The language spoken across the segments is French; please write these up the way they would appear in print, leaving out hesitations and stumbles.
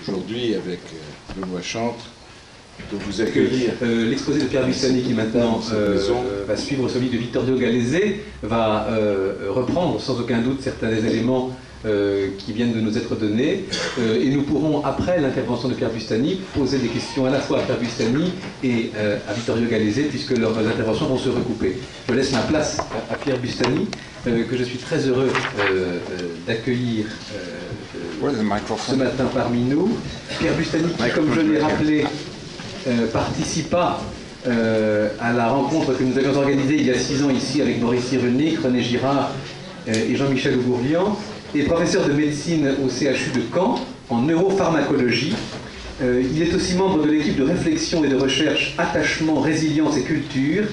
Aujourd'hui avec Benoît Chantre de vous accueillir. L'exposé de Pierre Buissani qui maintenant va suivre celui de Vittorio Gallese va reprendre sans aucun doute certains des éléments qui viennent de nous être donnés et nous pourrons après l'intervention de Pierre Buissani poser des questions à la fois à Pierre Buissani et à Vittorio Gallese puisque leurs interventions vont se recouper. Je laisse ma place à Pierre Buissani que je suis très heureux d'accueillir ce matin parmi nous. Pierre Buissani qui, comme je l'ai rappelé, participa à la rencontre que nous avions organisée il y a 6 ans ici avec Maurice Cyrulnik, René Girard et Jean-Michel Aubourlian, et professeur de médecine au CHU de Caen en neuropharmacologie. Il est aussi membre de l'équipe de réflexion et de recherche Attachement, Résilience et Culture,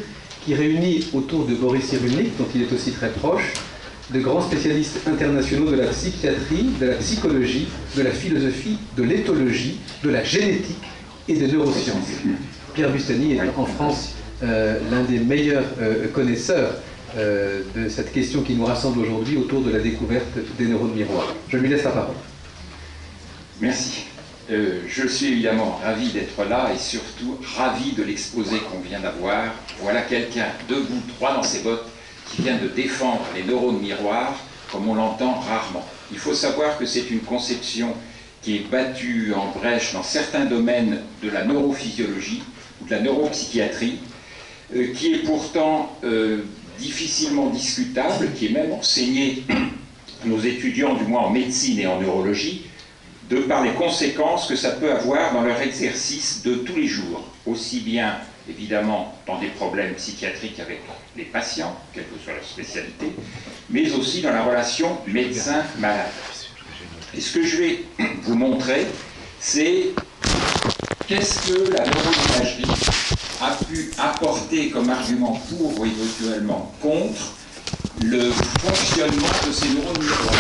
qui réunit autour de Boris Cyrulnik, dont il est aussi très proche, de grands spécialistes internationaux de la psychiatrie, de la psychologie, de la philosophie, de l'éthologie, de la génétique et des neurosciences. Pierre Buissani est en France l'un des meilleurs connaisseurs de cette question qui nous rassemble aujourd'hui autour de la découverte des neurones miroirs. Je lui laisse la parole. Merci. Je suis évidemment ravi d'être là et surtout ravi de l'exposé qu'on vient d'avoir. Voilà quelqu'un debout, droit dans ses bottes, qui vient de défendre les neurones miroirs comme on l'entend rarement. Il faut savoir que c'est une conception qui est battue en brèche dans certains domaines de la neurophysiologie ou de la neuropsychiatrie, qui est pourtant difficilement discutable, qui est même enseignée à nos étudiants, du moins en médecine et en neurologie, de par les conséquences que ça peut avoir dans leur exercice de tous les jours, aussi bien évidemment dans des problèmes psychiatriques avec les patients, quelle que soit leur spécialité, mais aussi dans la relation médecin-malade. Et ce que je vais vous montrer, c'est qu'est-ce que la neuroimagerie a pu apporter comme argument pour ou éventuellement contre le fonctionnement de ces neurones miroirs.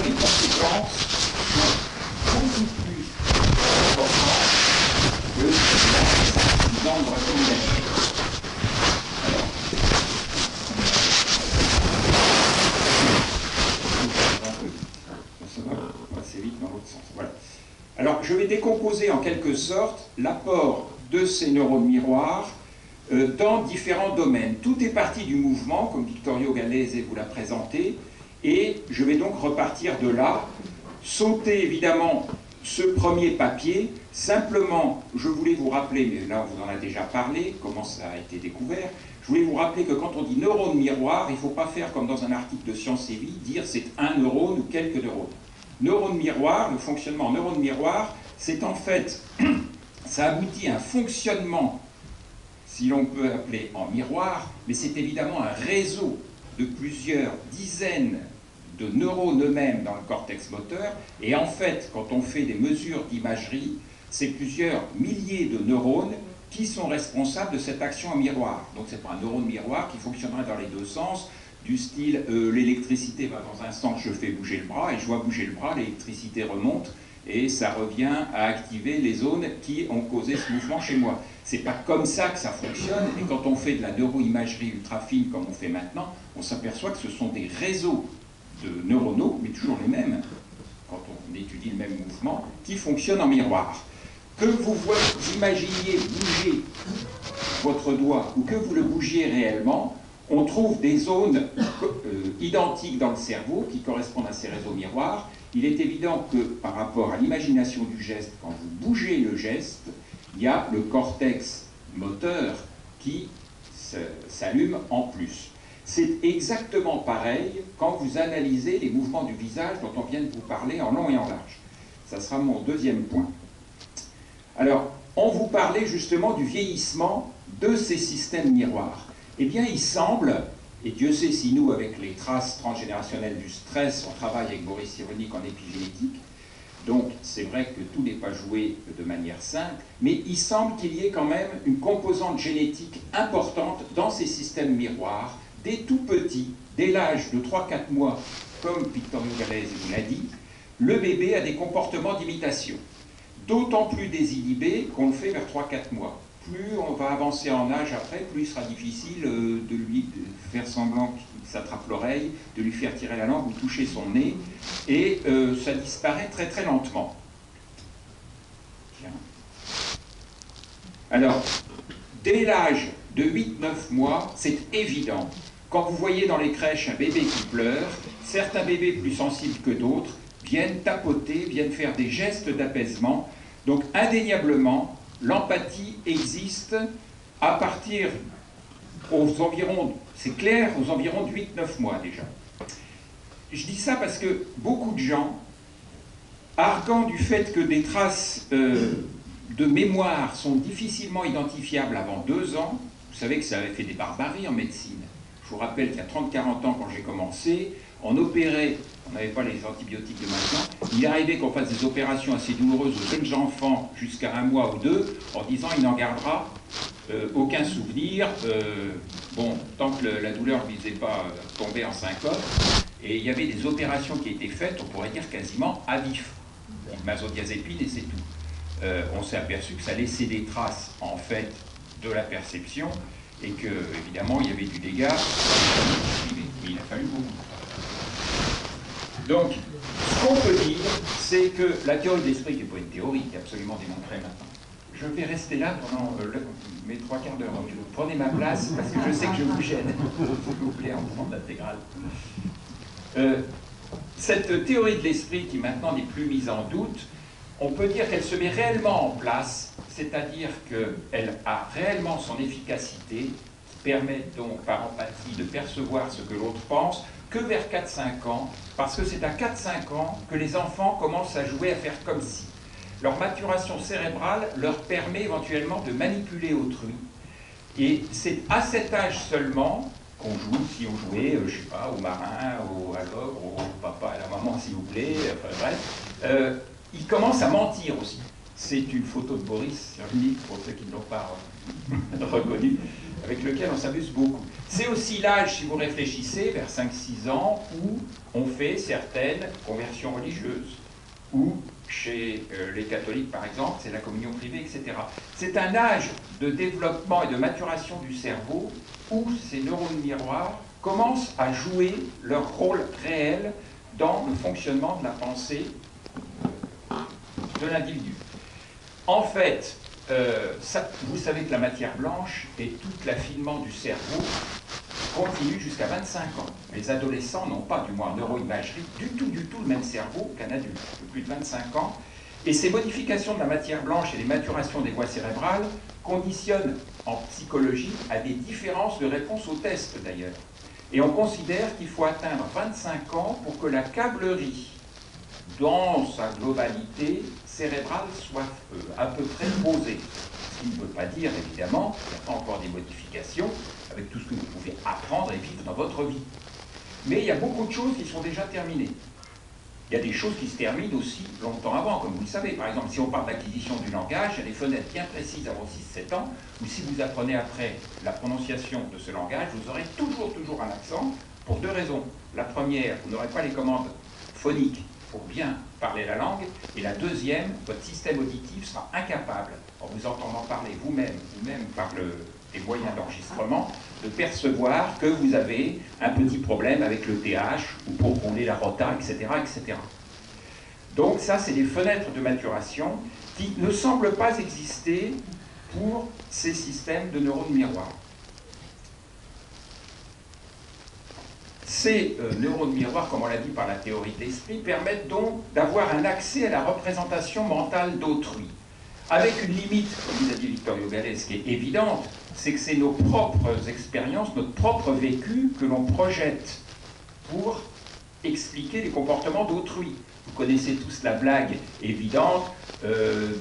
Les conséquences sont beaucoup plus importantes que l'accident de neuroimagerie. Voilà. Alors, je vais décomposer en quelque sorte l'apport de ces neurones miroirs dans différents domaines. Tout est parti du mouvement, comme Vittorio Gallese vous l'a présenté, et je vais donc repartir de là, sauter évidemment ce premier papier. Simplement, je voulais vous rappeler, mais là on vous en a déjà parlé, comment ça a été découvert, je voulais vous rappeler que quand on dit neurone miroir, il ne faut pas faire comme dans un article de Science et Vie, dire c'est un neurone ou quelques neurones. Neurone miroir, le fonctionnement en neurone miroir, c'est en fait, ça aboutit à un fonctionnement, si l'on peut appeler en miroir, mais c'est évidemment un réseau de plusieurs dizaines de neurones eux-mêmes dans le cortex moteur, et en fait, quand on fait des mesures d'imagerie, c'est plusieurs milliers de neurones qui sont responsables de cette action en miroir. Donc c'est pas un neurone miroir qui fonctionnerait dans les deux sens, du style l'électricité va dans un sens, je fais bouger le bras et je vois bouger le bras, l'électricité remonte et ça revient à activer les zones qui ont causé ce mouvement chez moi. C'est pas comme ça que ça fonctionne, et quand on fait de la neuroimagerie ultra fine comme on fait maintenant, on s'aperçoit que ce sont des réseaux de neuronaux, mais toujours les mêmes, quand on étudie le même mouvement, qui fonctionnent en miroir. Que vous imaginiez bouger votre doigt ou que vous le bougiez réellement, on trouve des zones identiques dans le cerveau qui correspondent à ces réseaux miroirs. Il est évident que par rapport à l'imagination du geste, quand vous bougez le geste, il y a le cortex moteur qui s'allume en plus. C'est exactement pareil quand vous analysez les mouvements du visage dont on vient de vous parler en long et en large. Ça sera mon deuxième point. Alors, on vous parlait justement du vieillissement de ces systèmes miroirs. Eh bien, il semble, et Dieu sait si nous, avec les traces transgénérationnelles du stress, on travaille avec Boris Cyrulnik en épigénétique, donc c'est vrai que tout n'est pas joué de manière simple, mais il semble qu'il y ait quand même une composante génétique importante dans ces systèmes miroirs, dès tout petits, dès l'âge de 3-4 mois, comme Vittorio Gallese vous l'a dit, le bébé a des comportements d'imitation, d'autant plus désinhibés qu'on le fait vers 3-4 mois. Plus on va avancer en âge après, plus il sera difficile de lui faire semblant qu'il s'attrape l'oreille, de lui faire tirer la langue ou toucher son nez, et ça disparaît très très lentement. Alors, dès l'âge de 8-9 mois, c'est évident. Quand vous voyez dans les crèches un bébé qui pleure, certains bébés plus sensibles que d'autres viennent tapoter, viennent faire des gestes d'apaisement. Donc indéniablement, l'empathie existe à partir aux environs, c'est clair, aux environs de 8-9 mois déjà. Je dis ça parce que beaucoup de gens, arguant du fait que des traces de mémoire sont difficilement identifiables avant 2 ans, vous savez que ça avait fait des barbaries en médecine. Je vous rappelle qu'il y a 30-40 ans, quand j'ai commencé, on opérait, on n'avait pas les antibiotiques de maintenant, il arrivait qu'on fasse des opérations assez douloureuses aux jeunes enfants jusqu'à 1 mois ou 2, en disant il n'en gardera aucun souvenir, bon, tant que la douleur ne lui faisait pas tomber en syncope. Et il y avait des opérations qui étaient faites, on pourrait dire quasiment à vif. Une benzodiazépine et c'est tout. On s'est aperçu que ça laissait des traces, en fait, de la perception, et que, évidemment, il y avait du dégât. Il a fallu beaucoup. Donc, ce qu'on peut dire, c'est que la théorie de l'esprit, qui n'est pas une théorie, qui est absolument démontrée maintenant, je vais rester là pendant mes 3 quarts d'heure. Donc, prenez ma place, parce que je sais que je vous gêne. S'il vous plaît, en prendre l'intégrale. Cette théorie de l'esprit, qui maintenant n'est plus mise en doute, on peut dire qu'elle se met réellement en place, c'est-à-dire qu'elle a réellement son efficacité, qui permet donc par empathie de percevoir ce que l'autre pense, que vers 4-5 ans, parce que c'est à 4-5 ans que les enfants commencent à jouer, à faire comme si. Leur maturation cérébrale leur permet éventuellement de manipuler autrui. Et c'est à cet âge seulement qu'on joue, si on jouait, je ne sais pas, au marin, à l'ogre, au papa et à la maman, si vous voulez, enfin bref, ils commencent à mentir aussi. C'est une photo de Boris Cyrulnik, pour ceux qui ne l'ont pas reconnu, avec lequel on s'amuse beaucoup. C'est aussi l'âge, si vous réfléchissez, vers 5-6 ans, où on fait certaines conversions religieuses, ou chez les catholiques, par exemple, c'est la communion privée, etc. C'est un âge de développement et de maturation du cerveau où ces neurones miroirs commencent à jouer leur rôle réel dans le fonctionnement de la pensée de l'individu. En fait, vous savez que la matière blanche et tout l'affinement du cerveau continue jusqu'à 25 ans. Les adolescents n'ont pas, du moins en neuroimagerie, du tout le même cerveau qu'un adulte, de plus de 25 ans. Et ces modifications de la matière blanche et les maturations des voies cérébrales conditionnent en psychologie à des différences de réponse aux tests d'ailleurs. Et on considère qu'il faut atteindre 25 ans pour que la câblerie, dans sa globalité cérébrale, soit à peu près posée. Ce qui ne veut pas dire, évidemment, qu'il n'y a pas encore des modifications avec tout ce que vous pouvez apprendre et vivre dans votre vie. Mais il y a beaucoup de choses qui sont déjà terminées. Il y a des choses qui se terminent aussi longtemps avant, comme vous le savez. Par exemple, si on parle d'acquisition du langage, il y a des fenêtres bien précises avant 6-7 ans, où si vous apprenez après la prononciation de ce langage, vous aurez toujours un accent, pour 2 raisons. La première, vous n'aurez pas les commandes phoniques pour bien parler la langue, et la deuxième, votre système auditif sera incapable, en vous entendant parler vous-même par les moyens d'enregistrement, de percevoir que vous avez un petit problème avec le TH, ou pour rouler la rota, etc., etc. Donc ça, c'est des fenêtres de maturation qui ne semblent pas exister pour ces systèmes de neurones miroirs. Ces neurones miroirs, comme on l'a dit par la théorie de l'esprit, permettent donc d'avoir un accès à la représentation mentale d'autrui. Avec une limite, comme nous a dit Vittorio Gallese, qui est évidente, c'est que c'est nos propres expériences, notre propre vécu que l'on projette pour expliquer les comportements d'autrui. Vous connaissez tous la blague évidente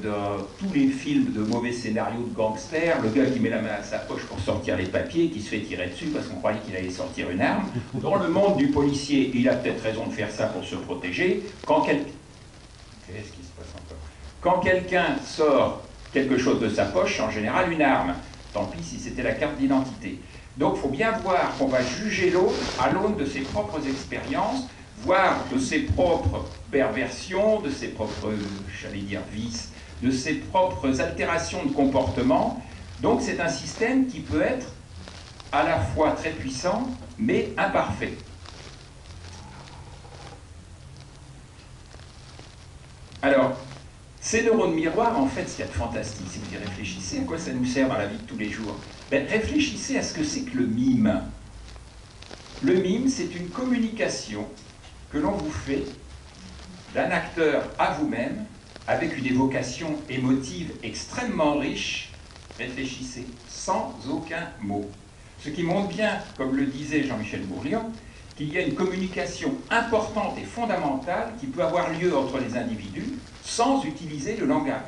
dans tous les films de mauvais scénarios de gangsters, le gars qui met la main à sa poche pour sortir les papiers, qui se fait tirer dessus parce qu'on croyait qu'il allait sortir une arme. Dans le monde du policier, il a peut-être raison de faire ça pour se protéger. Qu'est-ce qui se passe encore ? Quand quelqu'un sort quelque chose de sa poche, c'est en général une arme. Tant pis si c'était la carte d'identité. Donc il faut bien voir qu'on va juger l'autre à l'aune de ses propres expériences, voire de ses propres perversions, de ses propres, j'allais dire, vices, de ses propres altérations de comportement. Donc c'est un système qui peut être à la fois très puissant, mais imparfait. Alors, Ces neurones miroirs, en fait, ce qu'il y a de fantastique, si vous y réfléchissez, à quoi ça nous sert dans la vie de tous les jours? Ben, réfléchissez à ce que c'est que le mime. Le mime, c'est une communication que l'on vous fait d'un acteur à vous-même, avec une évocation émotive extrêmement riche, réfléchissez, sans aucun mot. Ce qui montre bien, comme le disait Jean-Michel Bourliand, qu'il y a une communication importante et fondamentale qui peut avoir lieu entre les individus sans utiliser le langage.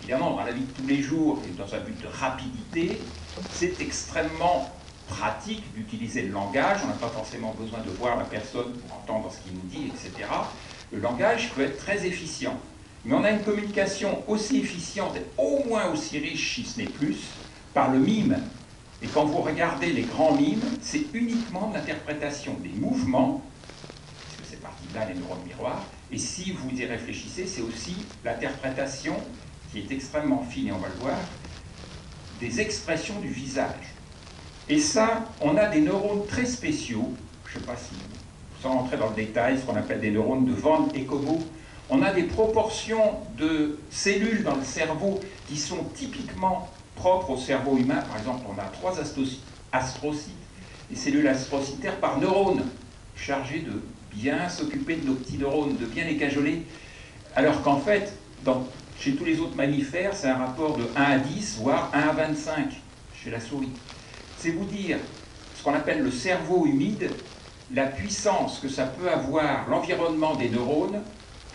Évidemment, dans la vie de tous les jours et dans un but de rapidité, c'est extrêmement pratique d'utiliser le langage. On n'a pas forcément besoin de voir la personne pour entendre ce qu'il nous dit, etc. Le langage peut être très efficient. Mais on a une communication aussi efficiente et au moins aussi riche, si ce n'est plus, par le mime. Et quand vous regardez les grands mimes, c'est uniquement de l'interprétation des mouvements, puisque c'est parti de là, les neurones miroirs, et si vous y réfléchissez, c'est aussi l'interprétation, qui est extrêmement fine, et on va le voir, des expressions du visage. Et ça, on a des neurones très spéciaux, je ne sais pas si, sans rentrer dans le détail, ce qu'on appelle des neurones de Van Ecobo. On a des proportions de cellules dans le cerveau qui sont typiquement propres au cerveau humain. Par exemple, on a 3 astrocytes, les cellules astrocytaires par neurone, chargées de bien s'occuper de nos petits neurones, de bien les cajoler. Alors qu'en fait, chez tous les autres mammifères, c'est un rapport de 1 à 10, voire 1 à 25 chez la souris. C'est vous dire ce qu'on appelle le cerveau humide, la puissance que ça peut avoir, l'environnement des neurones,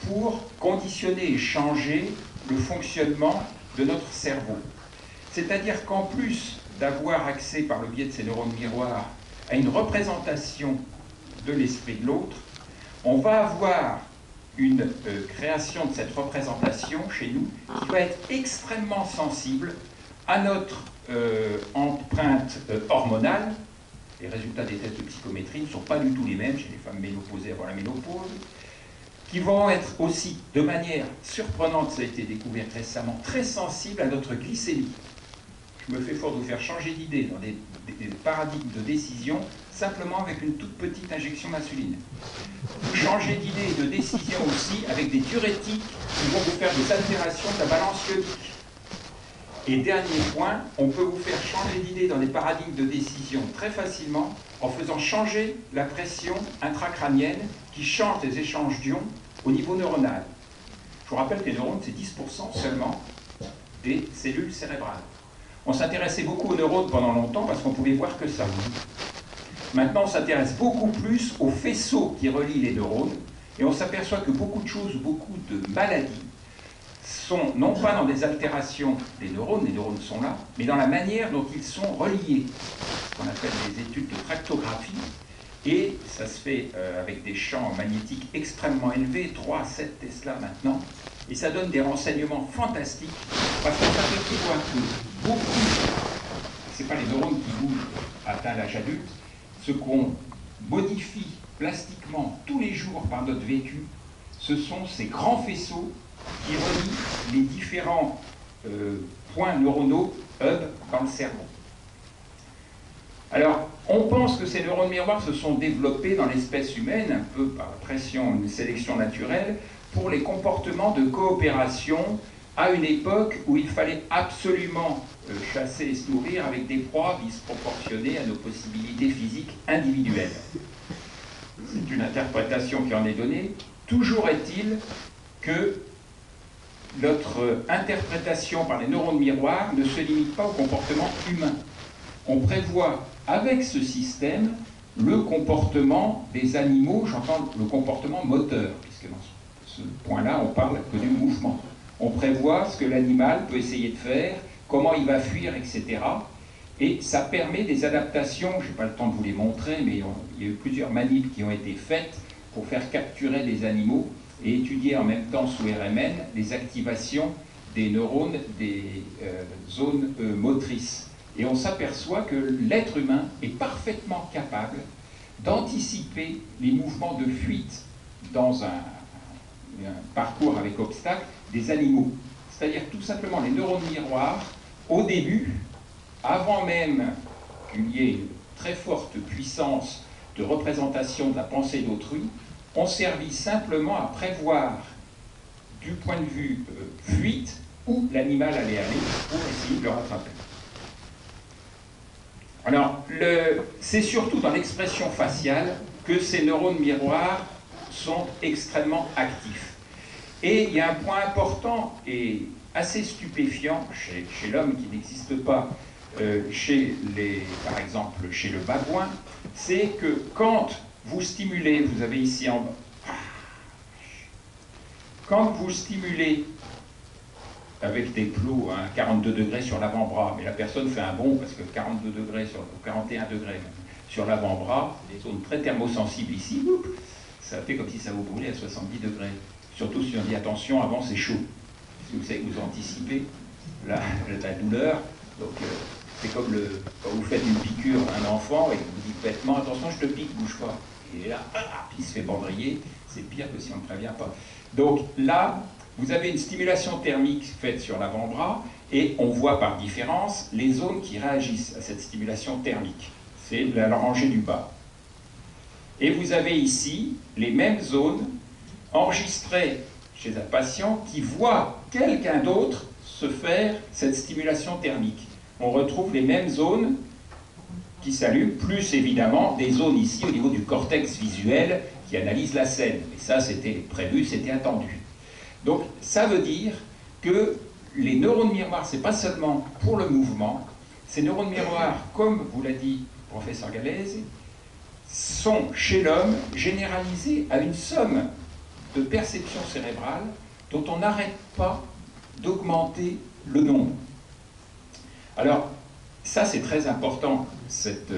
pour conditionner et changer le fonctionnement de notre cerveau. C'est-à-dire qu'en plus d'avoir accès par le biais de ces neurones miroirs à une représentation de l'esprit de l'autre, on va avoir une création de cette représentation chez nous qui va être extrêmement sensible à notre empreinte hormonale. Les résultats des tests de psychométrie ne sont pas du tout les mêmes chez les femmes ménopausées avant la ménopause, qui vont être aussi, de manière surprenante, ça a été découvert récemment, très sensibles à notre glycémie. Je me fais fort de vous faire changer d'idée dans des paradigmes de décision, simplement avec une toute petite injection d'insuline. Vous changez d'idée et de décision aussi avec des diurétiques qui vont vous faire des altérations de la balance iodique. Et dernier point, on peut vous faire changer d'idée dans des paradigmes de décision très facilement en faisant changer la pression intracrânienne qui change les échanges d'ions au niveau neuronal. Je vous rappelle que les neurones, c'est 10% seulement des cellules cérébrales. On s'intéressait beaucoup aux neurones pendant longtemps parce qu'on pouvait voir que ça. Maintenant, on s'intéresse beaucoup plus aux faisceaux qui relient les neurones et on s'aperçoit que beaucoup de choses, beaucoup de maladies sont non pas dans des altérations des neurones, les neurones sont là, mais dans la manière dont ils sont reliés, ce qu'on appelle des études de tractographie, et ça se fait avec des champs magnétiques extrêmement élevés, 3 à 7 Tesla maintenant, et ça donne des renseignements fantastiques, parce qu'on s'aperçoit que beaucoup, ce n'est pas les neurones qui bougent atteint l'âge adulte, ce qu'on modifie plastiquement tous les jours par notre vécu, ce sont ces grands faisceaux qui relient les différents points neuronaux, hubs, dans le cerveau. Alors, on pense que ces neurones miroirs se sont développés dans l'espèce humaine, un peu par pression, une sélection naturelle, pour les comportements de coopération à une époque où il fallait absolument chasser et se nourrir avec des proies disproportionnées à nos possibilités physiques individuelles. C'est une interprétation qui en est donnée. Toujours est-il que notre interprétation par les neurones miroirs ne se limite pas au comportement humain. On prévoit avec ce système le comportement des animaux, j'entends le comportement moteur, puisque dans ce point-là, on parle que du mouvement. On prévoit ce que l'animal peut essayer de faire, comment il va fuir, etc. Et ça permet des adaptations, je n'ai pas le temps de vous les montrer, mais il y a eu plusieurs manips qui ont été faites pour faire capturer des animaux et étudier en même temps sous RMN les activations des neurones des zones motrices. Et on s'aperçoit que l'être humain est parfaitement capable d'anticiper les mouvements de fuite dans un parcours avec obstacles des animaux. C'est-à-dire tout simplement les neurones miroirs, au début, avant même qu'il y ait une très forte puissance de représentation de la pensée d'autrui, ont servi simplement à prévoir du point de vue fuite où l'animal allait aller pour essayer de le rattraper. Alors, c'est surtout dans l'expression faciale que ces neurones miroirs sont extrêmement actifs. Et il y a un point important et assez stupéfiant chez l'homme qui n'existe pas, par exemple chez le babouin, c'est que quand vous stimulez, vous avez ici en bas, quand vous stimulez avec des plots à 42 degrés sur l'avant-bras, mais la personne fait un bond parce que 42 degrés ou 41 degrés sur l'avant-bras, des zones très thermosensibles ici, ça fait comme si ça vous brûlait à 70 degrés. Surtout si on dit attention, avant c'est chaud. Parce que vous savez que vous anticipez la douleur. Donc c'est comme quand vous faites une piqûre à un enfant et que vous dites bêtement attention, je te pique, bouge pas. Et là, il se fait bandriller, c'est pire que si on ne prévient pas. Donc là, vous avez une stimulation thermique faite sur l'avant-bras et on voit par différence les zones qui réagissent à cette stimulation thermique. C'est la rangée du bas. Et vous avez ici les mêmes zones enregistrées chez un patient qui voit quelqu'un d'autre se faire cette stimulation thermique. On retrouve les mêmes zones qui s'allument, plus évidemment des zones ici au niveau du cortex visuel qui analyse la scène. Et ça, c'était prévu, c'était attendu. Donc, ça veut dire que les neurones miroirs, ce n'est pas seulement pour le mouvement, ces neurones miroirs, comme vous l'a dit le professeur Gallese, sont chez l'homme généralisés à une somme de perceptions cérébrales dont on n'arrête pas d'augmenter le nombre. Alors, ça c'est très important, cette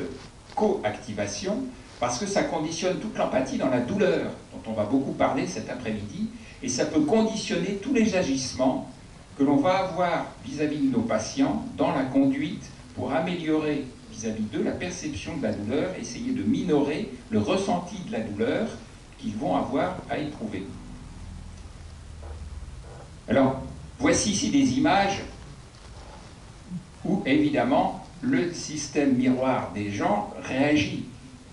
coactivation, parce que ça conditionne toute l'empathie dans la douleur, dont on va beaucoup parler cet après-midi, et ça peut conditionner tous les agissements que l'on va avoir vis-à-vis de nos patients dans la conduite pour améliorer vis-à-vis d'eux la perception de la douleur, essayer de minorer le ressenti de la douleur qu'ils vont avoir à éprouver. Alors, voici ici des images où, évidemment, le système miroir des gens réagit.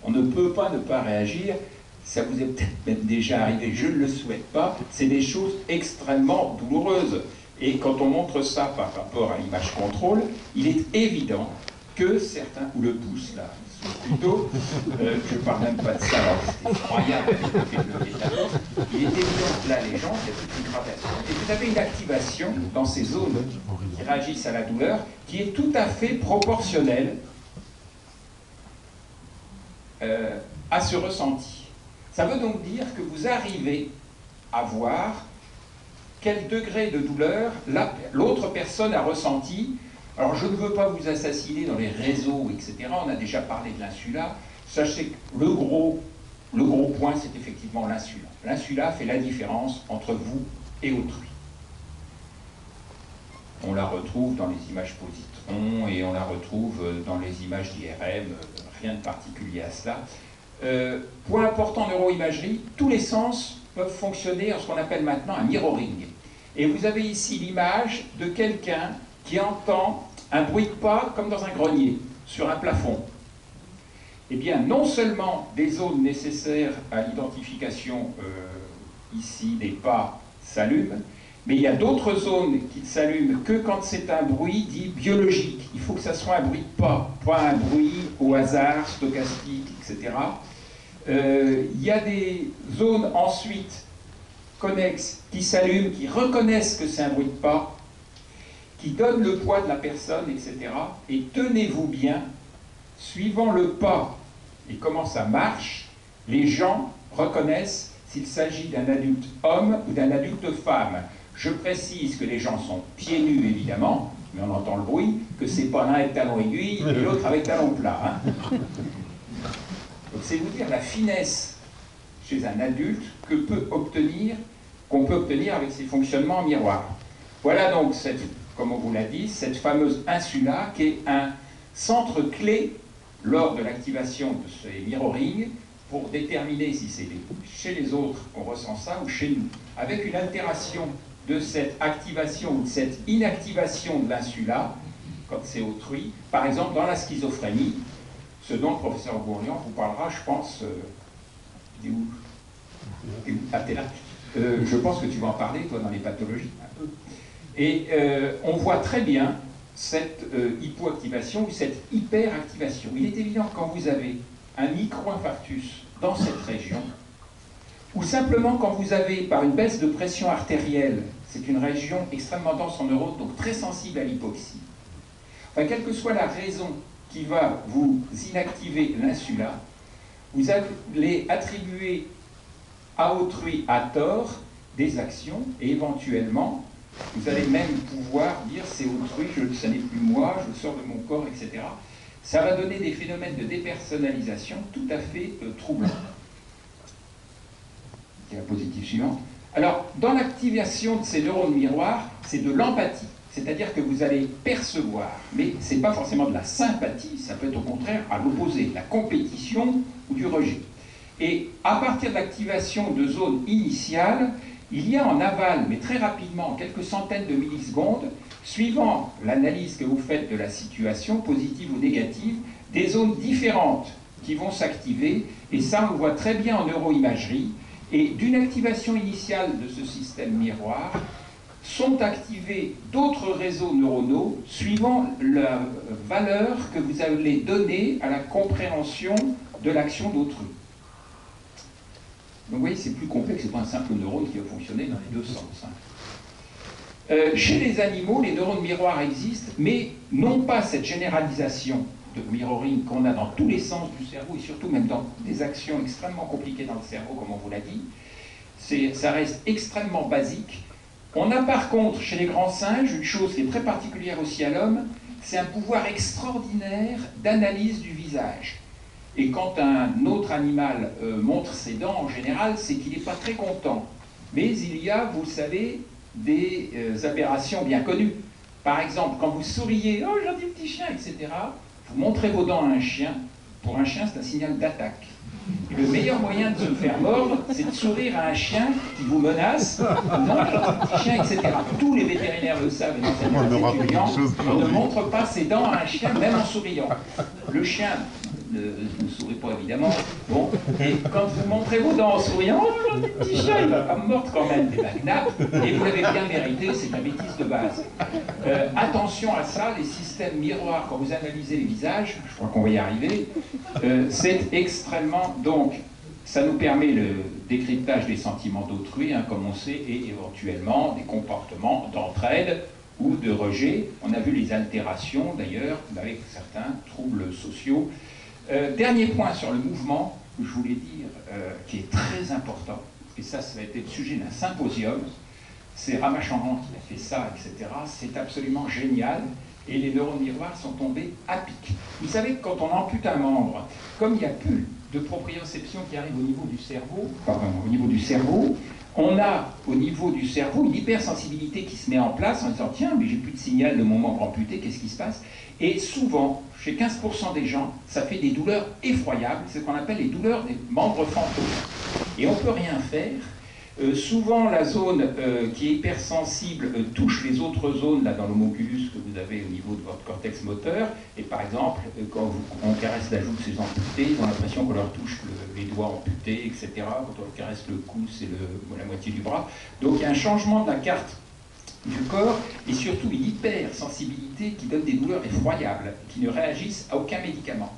On ne peut pas ne pas réagir. Ça vous est peut-être même déjà arrivé, je ne le souhaite pas. C'est des choses extrêmement douloureuses. Et quand on montre ça par rapport à l'image contrôle, il est évident que certains, ou le pouce là, plutôt, je ne parle même pas de ça, alors c'est effroyable, il est évident que là, les gens, il y a toute une gradation. Et vous avez une activation dans ces zones qui réagissent à la douleur, qui est tout à fait proportionnelle à ce ressenti. Ça veut donc dire que vous arrivez à voir quel degré de douleur l'autre personne a ressenti. Alors je ne veux pas vous assassiner dans les réseaux, etc. On a déjà parlé de l'insula. Sachez que le gros point, c'est effectivement l'insula. L'insula fait la différence entre vous et autrui. On la retrouve dans les images positrons et on la retrouve dans les images d'IRM, rien de particulier à cela. Point important en neuroimagerie, tous les sens peuvent fonctionner en ce qu'on appelle maintenant un mirroring. Et vous avez ici l'image de quelqu'un qui entend un bruit de pas comme dans un grenier, sur un plafond. Eh bien, non seulement des zones nécessaires à l'identification ici des pas s'allument, mais il y a d'autres zones qui ne s'allument que quand c'est un bruit dit biologique. Il faut que ça soit un bruit de pas un bruit au hasard, stochastique, etc. Il y a des zones ensuite connexes qui s'allument, qui reconnaissent que c'est un bruit de pas, qui donnent le poids de la personne, etc. Et tenez-vous bien, suivant le pas et comment ça marche, les gens reconnaissent s'il s'agit d'un adulte homme ou d'un adulte femme. Je précise que les gens sont pieds nus, évidemment, mais on entend le bruit, que c'est pas l'un avec talon aiguille et l'autre avec talon plat. Hein. Donc c'est vous dire la finesse chez un adulte qu'on peut obtenir avec ces fonctionnements en miroir. Voilà donc, comme on vous l'a dit, cette fameuse insula qui est un centre clé lors de l'activation de ces mirrorings pour déterminer si c'est chez les autres qu'on ressent ça ou chez nous, avec une altération de cette activation ou de cette inactivation de l'insula, quand c'est autrui, par exemple dans la schizophrénie, ce dont le professeur Bourlian vous parlera, je pense, ah, t'es là. Je pense que tu vas en parler, toi, dans les pathologies, un peu. Et on voit très bien cette hypoactivation ou cette hyperactivation. Il est évident que quand vous avez un micro-infarctus dans cette région, ou simplement quand vous avez, par une baisse de pression artérielle, c'est une région extrêmement dense en neurones, donc très sensible à l'hypoxie. Enfin, quelle que soit la raison qui va vous inactiver l'insula, vous allez attribuer à autrui, à tort, des actions, et éventuellement, vous allez même pouvoir dire c'est autrui, ça n'est plus moi, je sors de mon corps, etc. Ça va donner des phénomènes de dépersonnalisation tout à fait troublants. Diapositive suivante. Alors, dans l'activation de ces neurones miroirs, c'est de l'empathie. C'est-à-dire que vous allez percevoir, mais ce n'est pas forcément de la sympathie, ça peut être au contraire à l'opposé, la compétition ou du rejet. Et à partir de l'activation de zones initiales, il y a en aval, mais très rapidement, en quelques centaines de millisecondes, suivant l'analyse que vous faites de la situation, positive ou négative, des zones différentes qui vont s'activer, et ça on le voit très bien en neuroimagerie, et d'une activation initiale de ce système miroir, sont activés d'autres réseaux neuronaux suivant la valeur que vous allez donner à la compréhension de l'action d'autrui. Donc vous voyez, c'est plus complexe, ce n'est pas un simple neurone qui va fonctionner dans les deux sens. Chez les animaux, les neurones miroirs existent, mais non pas cette généralisation de mirroring qu'on a dans tous les sens du cerveau, et surtout même dans des actions extrêmement compliquées dans le cerveau, comme on vous l'a dit. Ça reste extrêmement basique. On a par contre, chez les grands singes, une chose qui est très particulière aussi à l'homme, c'est un pouvoir extraordinaire d'analyse du visage. Et quand un autre animal montre ses dents, en général, c'est qu'il n'est pas très content. Mais il y a, vous le savez, des aberrations bien connues. Par exemple, quand vous souriez, « Oh, gentil petit chien », etc., vous montrez vos dents à un chien. Pour un chien, c'est un signal d'attaque. Et le meilleur moyen de se faire mordre, c'est de sourire à un chien qui vous menace, non, gentil petit chien, etc. Tous les vétérinaires le savent, et les étudiants, on ne montre pas ses dents à un chien, même en souriant. Le chien ne sourit pas évidemment. Bon, et quand vous montrez vos dents en souriant, oh, le petit chien, il va pas me mordre quand même, des bagnaps, et vous l'avez bien mérité, c'est la bêtise de base. Attention à ça, les systèmes miroirs, quand vous analysez les visages, je crois qu'on va y arriver, c'est extrêmement, donc, ça nous permet le décryptage des sentiments d'autrui, hein, comme on sait, et éventuellement des comportements d'entraide ou de rejet. On a vu les altérations, d'ailleurs, avec certains troubles sociaux. Dernier point sur le mouvement, que je voulais dire, qui est très important, et ça va être le sujet d'un symposium, c'est Ramachandran qui a fait ça, etc. C'est absolument génial, et les neurones miroirs sont tombés à pic. Vous savez que quand on ampute un membre, comme il n'y a plus de proprioception qui arrive au niveau du cerveau, on a au niveau du cerveau une hypersensibilité qui se met en place en disant « Tiens, mais j'ai plus de signal de mon membre amputé, qu'est-ce qui se passe ?» Et souvent, chez 15% des gens, ça fait des douleurs effroyables, c'est ce qu'on appelle les douleurs des membres fantômes. Et on ne peut rien faire. Souvent, la zone qui est hypersensible touche les autres zones là, dans l'homoculus que vous avez au niveau de votre cortex moteur. Et par exemple, quand on caresse la joue de ces amputés, ils ont l'impression qu'on leur touche les doigts amputés, etc. Quand on leur caresse le cou, c'est la moitié du bras. Donc il y a un changement de la carte du corps et surtout une hypersensibilité qui donne des douleurs effroyables, qui ne réagissent à aucun médicament.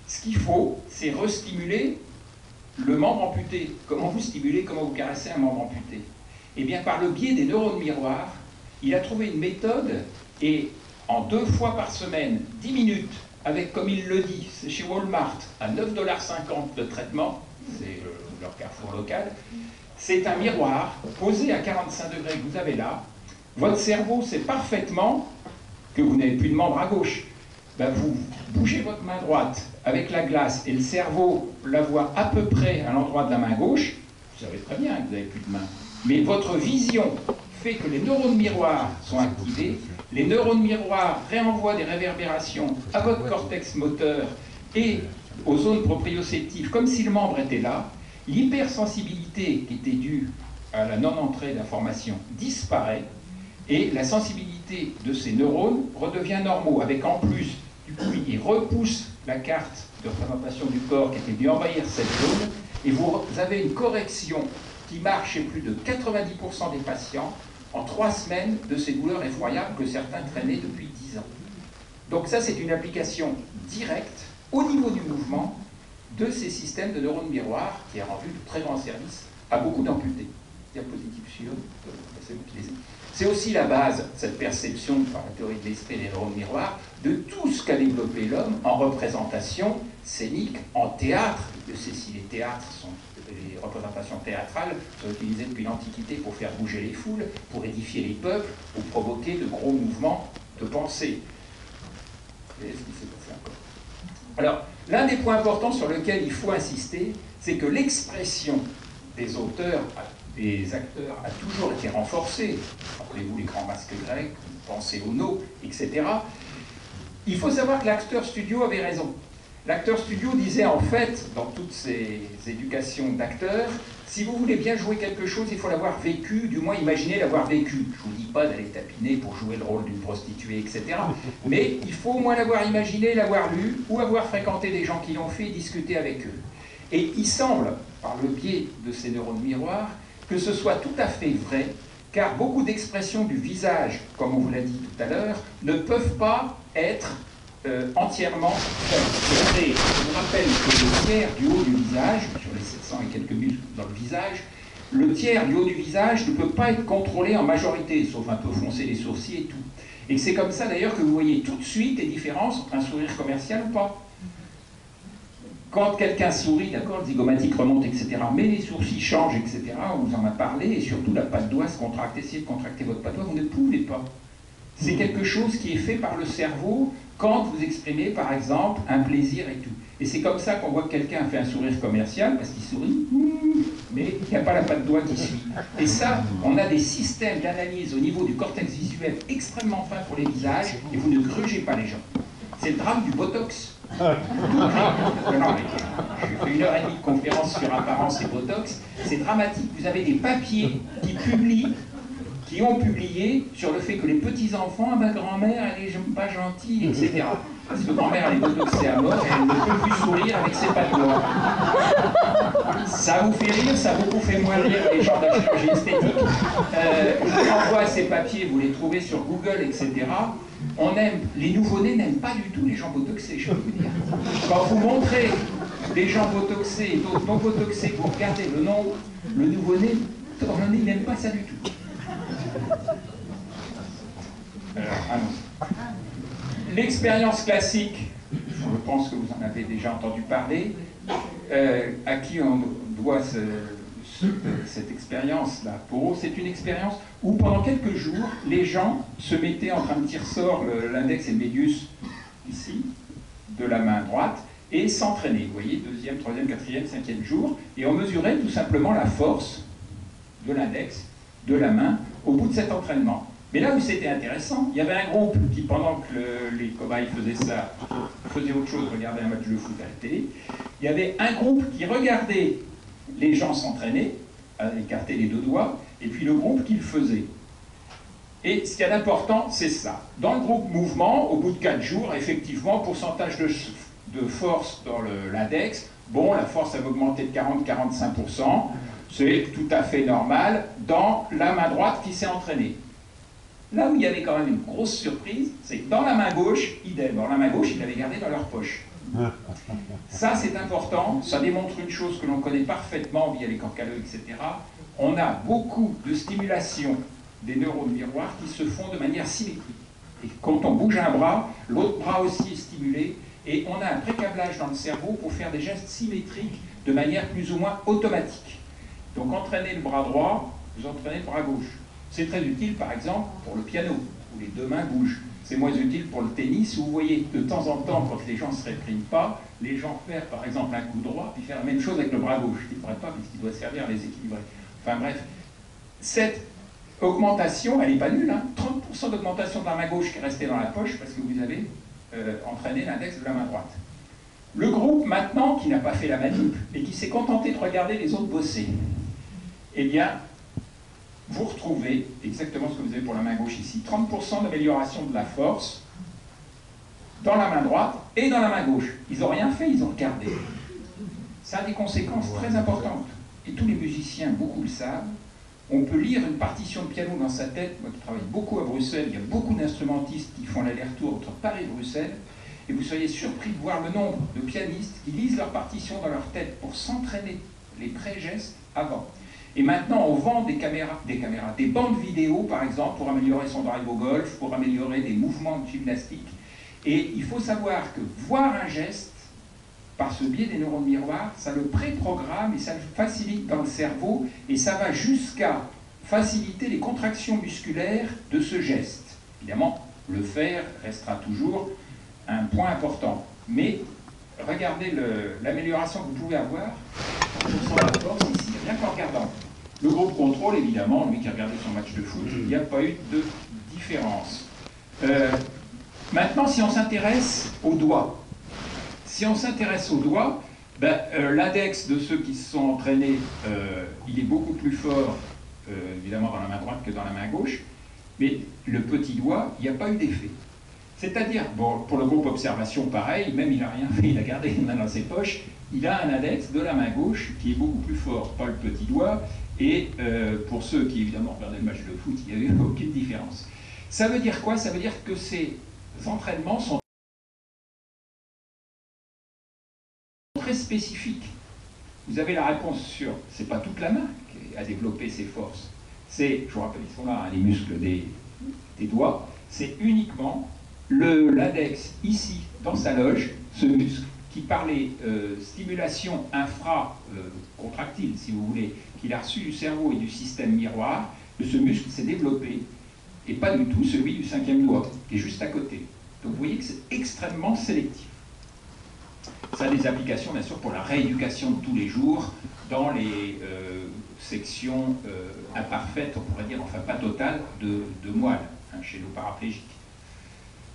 Ce qu'il faut, c'est restimuler le membre amputé. Comment vous stimulez, comment vous caressez un membre amputé? Eh bien, par le biais des neurones miroirs, il a trouvé une méthode et en 2 fois par semaine, 10 minutes, avec, comme il le dit, c'est chez Walmart, à 9,50 $ de traitement, c'est leur carrefour local, c'est un miroir posé à 45 degrés que vous avez là. Votre cerveau sait parfaitement que vous n'avez plus de membre à gauche. Ben, vous bougez votre main droite avec la glace et le cerveau la voit à peu près à l'endroit de la main gauche, vous savez très bien que vous n'avez plus de main. Mais votre vision fait que les neurones miroirs sont activés, les neurones miroirs réenvoient des réverbérations à votre cortex moteur et aux zones proprioceptives, comme si le membre était là. L'hypersensibilité qui était due à la non-entrée d'informations disparaît et la sensibilité de ces neurones redevient normaux, avec en plus, du coup, ils repoussent la carte de représentation du corps qui était venue envahir cette zone, et vous avez une correction qui marche chez plus de 90% des patients en 3 semaines de ces douleurs effroyables que certains traînaient depuis 10 ans. Donc ça, c'est une application directe au niveau du mouvement de ces systèmes de neurones miroirs qui a rendu de très grands services à beaucoup d'amputés. Diapositive suivante, c'est vous qui les avez. C'est aussi la base, cette perception par la théorie de l'esprit des neurones miroirs, de tout ce qu'a développé l'homme en représentation scénique, en théâtre. Je sais si les théâtres sont, les représentations théâtrales sont utilisées depuis l'Antiquité pour faire bouger les foules, pour édifier les peuples, ou provoquer de gros mouvements de pensée. Vous voyez ce qui s'est passé encore. Alors, l'un des points importants sur lequel il faut insister, c'est que l'expression des auteurs, des acteurs, a toujours été renforcée. Rappelez-vous les grands masques grecs, pensez au No, etc. Il faut savoir que l'acteur studio avait raison. L'acteur studio disait en fait, dans toutes ses éducations d'acteurs, si vous voulez bien jouer quelque chose, il faut l'avoir vécu, du moins imaginer l'avoir vécu. Je ne vous dis pas d'aller tapiner pour jouer le rôle d'une prostituée, etc. Mais il faut au moins l'avoir imaginé, l'avoir lu, ou avoir fréquenté des gens qui l'ont fait et discuté avec eux. Et il semble, par le biais de ces neurones miroirs, que ce soit tout à fait vrai, car beaucoup d'expressions du visage, comme on vous l'a dit tout à l'heure, ne peuvent pas être entièrement vraies. Je vous rappelle que le tiers du haut du visage, sur les 700 et quelques muscles dans le visage, le tiers du haut du visage ne peut pas être contrôlé en majorité, sauf un peu froncer les sourcils et tout. Et c'est comme ça d'ailleurs que vous voyez tout de suite les différences entre un sourire commercial ou pas. Quand quelqu'un sourit, d'accord, le zygomatique remonte, etc., mais les sourcils changent, etc., on vous en a parlé, et surtout la patte doigt se contracte, essayez de contracter votre patte doigt, vous ne pouvez pas. C'est quelque chose qui est fait par le cerveau quand vous exprimez, par exemple, un plaisir et tout. Et c'est comme ça qu'on voit que quelqu'un fait un sourire commercial, parce qu'il sourit, mais il n'y a pas la patte doigt qui suit. Et ça, on a des systèmes d'analyse au niveau du cortex visuel extrêmement fins pour les visages, et vous ne grugez pas les gens. C'est le drame du Botox. Non, j'ai fait 1h30 de conférence sur apparence et Botox. C'est dramatique. Vous avez des papiers qui ont publié sur le fait que les petits-enfants, ah, ma grand-mère, elle est pas gentille, etc. Parce que grand-mère, elle est botoxée à mort et elle ne peut plus sourire avec ses pattes noires. Ça vous fait rire, ça beaucoup fait moins rire les gens de la chirurgie esthétique. Je vous envoie ces papiers, vous les trouvez sur Google, etc. Les nouveau-nés n'aiment pas du tout les gens botoxés, je peux vous dire. Quand vous montrez des gens botoxés et d'autres non botoxés, vous regardez le nouveau-né, il n'aime pas ça du tout. L'expérience classique, je pense que vous en avez déjà entendu parler, à qui on doit cette expérience-là, c'est une expérience où pendant quelques jours, les gens se mettaient en train de tirer sort l'index et le médius, ici, de la main droite, et s'entraînaient. Vous voyez, 2e, 3e, 4e, 5e jour, et on mesurait tout simplement la force de l'index, de la main, au bout de cet entraînement. Mais là où c'était intéressant, il y avait un groupe qui, pendant que les cobayes faisaient ça, faisait autre chose, regardait un match de foot à la télé, il y avait un groupe qui regardait les gens s'entraîner, à écarter les 2 doigts, et puis le groupe qui le faisait. Et ce qu'il y a d'important, c'est ça. Dans le groupe mouvement, au bout de 4 jours, effectivement, pourcentage de force dans l'index, bon, la force avait augmenté de 40-45%, c'est tout à fait normal dans la main droite qui s'est entraînée. Là où il y avait quand même une grosse surprise, c'est que dans la main gauche, idem. Dans la main gauche, ils l'avaient gardé dans leur poche. Ça, c'est important. Ça démontre une chose que l'on connaît parfaitement via les cancaleux, etc. On a beaucoup de stimulation des neurones miroirs qui se font de manière symétrique. Et quand on bouge un bras, l'autre bras aussi est stimulé. Et on a un précablage dans le cerveau pour faire des gestes symétriques de manière plus ou moins automatique. Donc, entraîner le bras droit, vous entraînez le bras gauche. C'est très utile, par exemple, pour le piano, où les 2 mains bougent. C'est moins utile pour le tennis, où vous voyez, de temps en temps, quand les gens ne se répriment pas, les gens faire, par exemple, un coup droit, puis faire la même chose avec le bras gauche. Il ne pourrait pas, puisqu'il doit servir à les équilibrer. Enfin bref, cette augmentation, elle n'est pas nulle, hein. 30% d'augmentation de la main gauche qui est restée dans la poche, parce que vous avez entraîné l'index de la main droite. Le groupe, maintenant, qui n'a pas fait la manip, et qui s'est contenté de regarder les autres bosser, eh bien, vous retrouvez exactement ce que vous avez pour la main gauche ici, 30% d'amélioration de la force dans la main droite et dans la main gauche. Ils n'ont rien fait, ils ont regardé. Ça a des conséquences très importantes. et tous les musiciens, beaucoup le savent, on peut lire une partition de piano dans sa tête. Moi qui travaille beaucoup à Bruxelles, il y a beaucoup d'instrumentistes qui font l'aller-retour entre Paris et Bruxelles, et vous seriez surpris de voir le nombre de pianistes qui lisent leur partition dans leur tête pour s'entraîner les pré-gestes avant. Et maintenant, on vend des bandes vidéo, par exemple, pour améliorer son drive au golf, pour améliorer des mouvements de gymnastique. Et il faut savoir que voir un geste, par ce biais des neurones miroirs, ça le préprogramme et ça le facilite dans le cerveau, et ça va jusqu'à faciliter les contractions musculaires de ce geste. Évidemment, le faire restera toujours un point important. Mais regardez l'amélioration que vous pouvez avoir sur la force ici, rien qu'en regardant. Le groupe contrôle, évidemment, lui qui a regardé son match de foot, il n'y a pas eu de différence. Maintenant, si on s'intéresse aux doigts, l'index de ceux qui se sont entraînés, il est beaucoup plus fort, évidemment, dans la main droite que dans la main gauche, mais le petit doigt, il n'y a pas eu d'effet. C'est-à-dire, bon, pour le groupe observation, pareil, même il n'a rien fait, il a gardé une main dans ses poches, il a un index de la main gauche qui est beaucoup plus fort, pas le petit doigt, et pour ceux qui évidemment regardaient le match de foot, il n'y a eu aucune différence. Ça veut dire quoi? Ça veut dire que ces entraînements sont très spécifiques. Vous avez la réponse sur, c'est pas toute la main qui a développé ses forces, c'est, je vous rappelle, ils sont là, hein, les muscles des doigts, c'est uniquement l'index ici, dans sa loge, ce muscle, qui par les stimulations infra-contractiles, si vous voulez, qu'il a reçu du cerveau et du système miroir, de ce muscle s'est développé, et pas du tout celui du cinquième doigt, qui est juste à côté. Donc vous voyez que c'est extrêmement sélectif. Ça a des applications, bien sûr, pour la rééducation de tous les jours, dans les sections imparfaites, on pourrait dire, enfin pas totales, de moelle, hein, chez nos paraplégiques.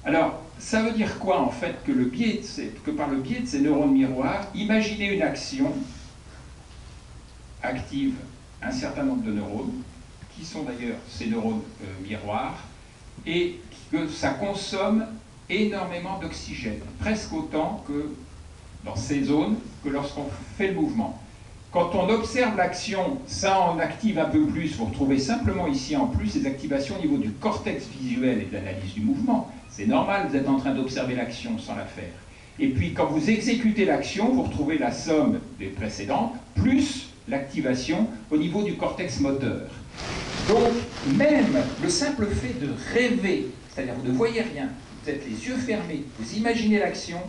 Alors, ça veut dire quoi, en fait, que par le biais de ces neurones miroirs, imaginez une action active un certain nombre de neurones, qui sont d'ailleurs ces neurones miroirs, et que ça consomme énormément d'oxygène, presque autant que dans ces zones que lorsqu'on fait le mouvement. Quand on observe l'action, ça en active un peu plus. Vous retrouvez simplement ici en plus les activations au niveau du cortex visuel et de l'analyse du mouvement. C'est normal, vous êtes en train d'observer l'action sans la faire. Et puis quand vous exécutez l'action, vous retrouvez la somme des précédentes, plus l'activation au niveau du cortex moteur. Donc même le simple fait de rêver, c'est-à-dire vous ne voyez rien, vous êtes les yeux fermés, vous imaginez l'action,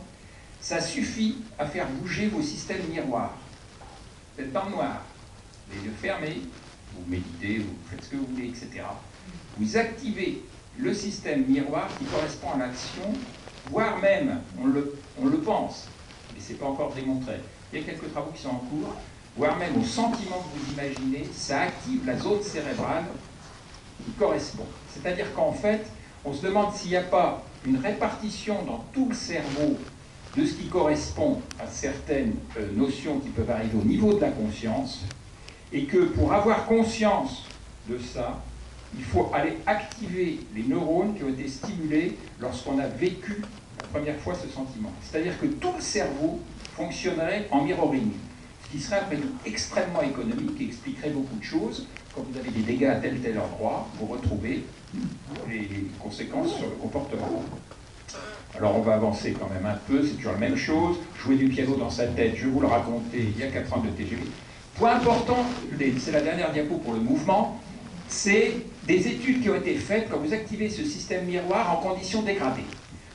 ça suffit à faire bouger vos systèmes miroirs. Vous êtes dans le noir, les yeux fermés, vous méditez, vous faites ce que vous voulez, etc. Vous activez le système miroir qui correspond à l'action, voire même, on le pense, mais ce n'est pas encore démontré. Il y a quelques travaux qui sont en cours, voire même au sentiment que vous imaginez, ça active la zone cérébrale qui correspond. C'est-à-dire qu'en fait, on se demande s'il n'y a pas une répartition dans tout le cerveau de ce qui correspond à certaines notions qui peuvent arriver au niveau de la conscience, et que pour avoir conscience de ça, il faut aller activer les neurones qui ont été stimulés lorsqu'on a vécu la première fois ce sentiment. C'est-à-dire que tout le cerveau fonctionnerait en mirroring, ce qui serait après tout extrêmement économique et expliquerait beaucoup de choses. Quand vous avez des dégâts à tel endroit, vous retrouvez les conséquences sur le comportement. Alors on va avancer quand même un peu, c'est toujours la même chose. Jouer du piano dans sa tête, je vais vous le raconter, il y a 4 ans de TGV. Point important, c'est la dernière diapo pour le mouvement, c'est des études qui ont été faites quand vous activez ce système miroir en conditions dégradées.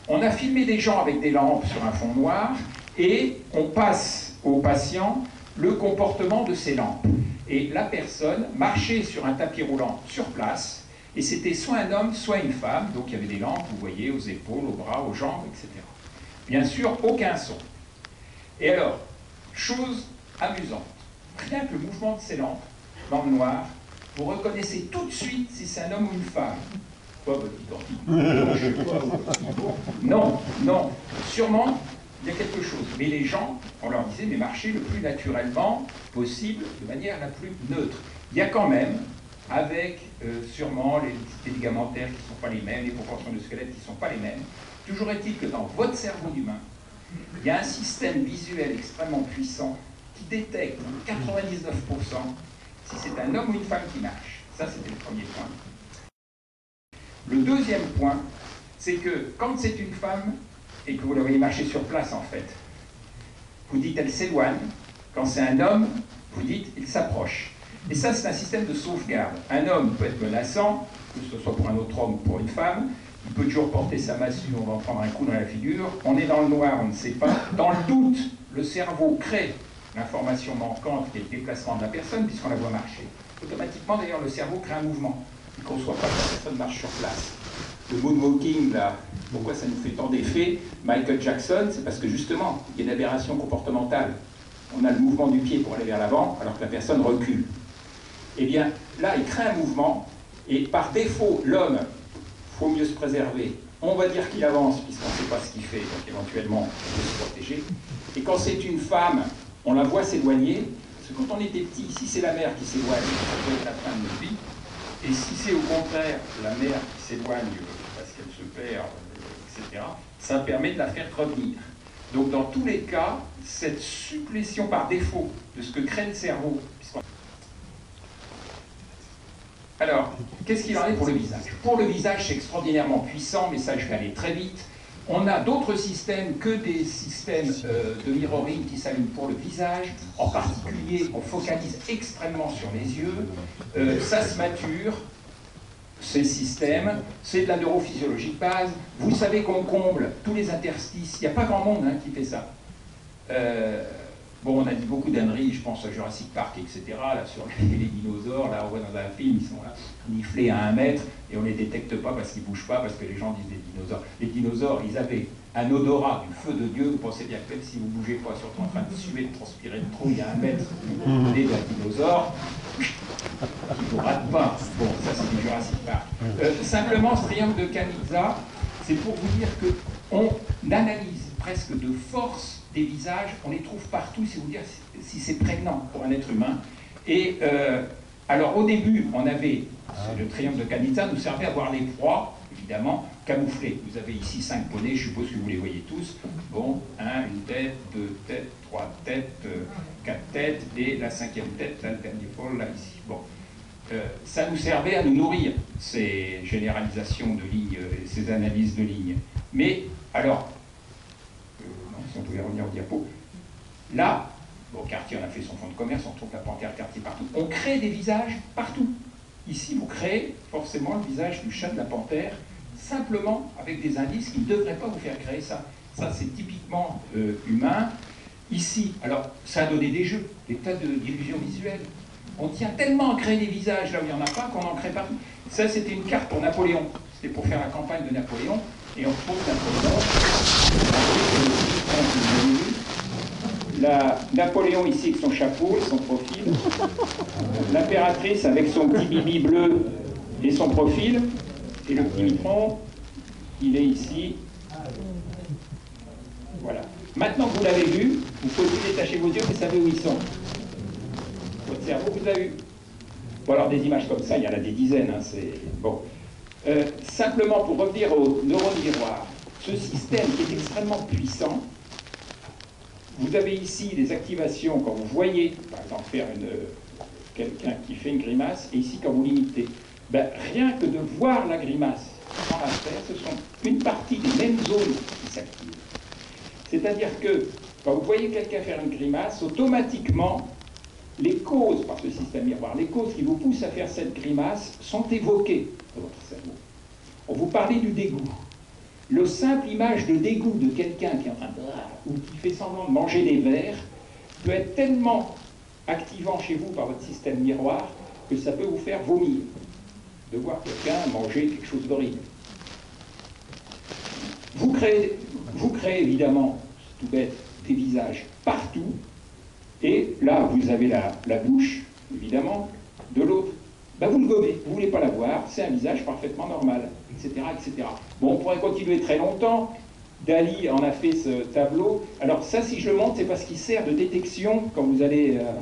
On a filmé des gens avec des lampes sur un fond noir et on passe aux patients le comportement de ces lampes. Et la personne marchait sur un tapis roulant sur place, et c'était soit un homme, soit une femme, donc il y avait des lampes, vous voyez, aux épaules, aux bras, aux jambes, etc. Bien sûr, aucun son. Et alors, chose amusante, rien que le mouvement de ces lampes, dans le noir, vous reconnaissez tout de suite si c'est un homme ou une femme. Pas votre identité. Non, non, sûrement, il y a quelque chose. Mais les gens, on leur disait, mais marchez le plus naturellement possible, de manière la plus neutre. Il y a quand même, avec sûrement les ligamentaires qui ne sont pas les mêmes, les proportions de squelette qui ne sont pas les mêmes, toujours est-il que dans votre cerveau humain, il y a un système visuel extrêmement puissant qui détecte 99% si c'est un homme ou une femme qui marche. Ça, c'était le premier point. Le deuxième point, c'est que quand c'est une femme et que vous la voyez marcher sur place, en fait, vous dites elle s'éloigne. Quand c'est un homme, vous dites il s'approche. Et ça, c'est un système de sauvegarde. Un homme peut être menaçant, que ce soit pour un autre homme ou pour une femme. Il peut toujours porter sa massue, on va en prendre un coup dans la figure. On est dans le noir, on ne sait pas. Dans le doute, le cerveau crée l'information manquante qui est le déplacement de la personne, puisqu'on la voit marcher. Automatiquement, d'ailleurs, le cerveau crée un mouvement. Il ne conçoit pas que la personne marche sur place. Le moonwalking, là, pourquoi ça nous fait tant d'effets? Michael Jackson, c'est parce que justement, il y a une aberration comportementale. On a le mouvement du pied pour aller vers l'avant, alors que la personne recule. Eh bien, là, il crée un mouvement, et par défaut, l'homme, il faut mieux se préserver. On va dire qu'il avance, puisqu'on ne sait pas ce qu'il fait, donc éventuellement, on peut se protéger. Et quand c'est une femme, on la voit s'éloigner, parce que quand on était petit, si c'est la mère qui s'éloigne, ça peut être la fin de notre vie. Et si c'est au contraire la mère qui s'éloigne parce qu'elle se perd, etc., ça permet de la faire revenir. Donc dans tous les cas, cette supplétion par défaut de ce que crée le cerveau. Alors, qu'est-ce qu'il en est pour le visage? Pour le visage, c'est extraordinairement puissant, mais ça je vais aller très vite. On a d'autres systèmes que des systèmes de mirroring qui s'allument pour le visage. En particulier, on focalise extrêmement sur les yeux. Ça se mature, ces systèmes. C'est de la neurophysiologie de base. Vous savez qu'on comble tous les interstices. Il n'y a pas grand monde qui fait ça. Bon, on a dit beaucoup d'âneries, je pense à Jurassic Park, etc. Là, sur les dinosaures, là, on voit dans un film, ils sont là, niflés à 1 mètre, et on ne les détecte pas parce qu'ils ne bougent pas, parce que les gens disent des dinosaures. Les dinosaures, ils avaient un odorat du feu de Dieu. Vous pensez bien que même si vous ne bougez pas, surtout en train de suer, de transpirer de trop, il y a 1 mètre d'un dinosaure, qui ne vous rate pas. Bon, ça c'est du Jurassic Park. Simplement, ce triangle de Canizza, c'est pour vous dire qu'on analyse presque de force des visages, on les trouve partout, si vous dire si c'est prégnant pour un être humain. Et alors au début, on avait le triangle de Canizza nous servait à voir les proies, évidemment, camouflées. Vous avez ici 5 poneys, je suppose que vous les voyez tous. Bon, 1, une tête, 2 têtes, 3 têtes, 4 têtes, et la 5e tête, là, le dernier pôle, là, ici. Bon. Ça nous servait à nous nourrir, ces généralisations de lignes, ces analyses de lignes. Mais, alors, si on pouvait revenir au diapo, là, bon, Cartier, on a fait son fonds de commerce, on trouve la panthère Cartier partout. On crée des visages partout. Ici, vous créez forcément le visage du chat de la panthère, simplement avec des indices qui ne devraient pas vous faire créer ça. Ça, c'est typiquement humain. Ici, alors, ça a donné des jeux, des tas d'illusions visuelles. On tient tellement à créer des visages là où il n'y en a pas qu'on en crée partout. Ça, c'était une carte pour Napoléon. C'était pour faire la campagne de Napoléon. Et on retrouve Napoléon ici avec son chapeau et son profil. L'impératrice avec son petit bibi bleu et son profil. Et le petit mitron, il est ici. Voilà. Maintenant que vous l'avez vu, vous pouvez détacher vos yeux, vous savez où ils sont. Votre cerveau vous a eu. Bon, alors des images comme ça, il y en a des dizaines. C'est bon. Simplement pour revenir au neurone miroir, ce système qui est extrêmement puissant, vous avez ici des activations quand vous voyez, par exemple, faire quelqu'un qui fait une grimace, et ici quand vous l'imitez. Ben, rien que de voir la grimace sans la faire, ce sont une partie des mêmes zones qui s'activent. C'est-à-dire que quand vous voyez quelqu'un faire une grimace, automatiquement, les causes, par ce système miroir, les causes qui vous poussent à faire cette grimace sont évoquées dans votre cerveau. On vous parlait du dégoût. Le simple image de dégoût de quelqu'un qui est en train de... ou qui fait semblant de manger des vers peut être tellement activant chez vous par votre système miroir que ça peut vous faire vomir de voir quelqu'un manger quelque chose d'horrible. Vous créez évidemment, c'est tout bête, des visages partout. Et là, vous avez la bouche, évidemment, de l'autre. Ben, vous le gommez, vous ne voulez pas la voir, c'est un visage parfaitement normal, etc., etc. Bon, on pourrait continuer très longtemps. Dali en a fait ce tableau. Alors ça, si je le montre, c'est parce qu'il sert de détection quand vous allez à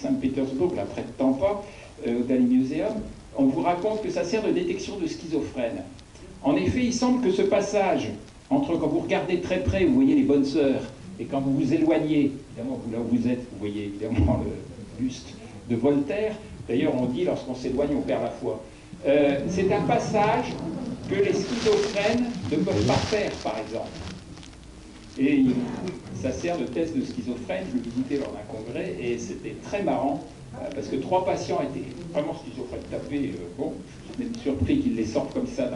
Saint-Pétersbourg, là près de Tampa, au Dali Museum. On vous raconte que ça sert de détection de schizophrène. En effet, il semble que ce passage entre, quand vous regardez très près, vous voyez les bonnes sœurs, Et quand vous vous éloignez, évidemment, là où vous êtes, vous voyez évidemment le buste de Voltaire. D'ailleurs, on dit, lorsqu'on s'éloigne, on perd la foi. C'est un passage que les schizophrènes ne peuvent pas faire, par exemple. Et ça sert de test de schizophrène. Je le visitais lors d'un congrès et c'était très marrant parce que 3 patients étaient vraiment schizophrènes tapés. Bon, je suis même surpris qu'ils les sortent comme ça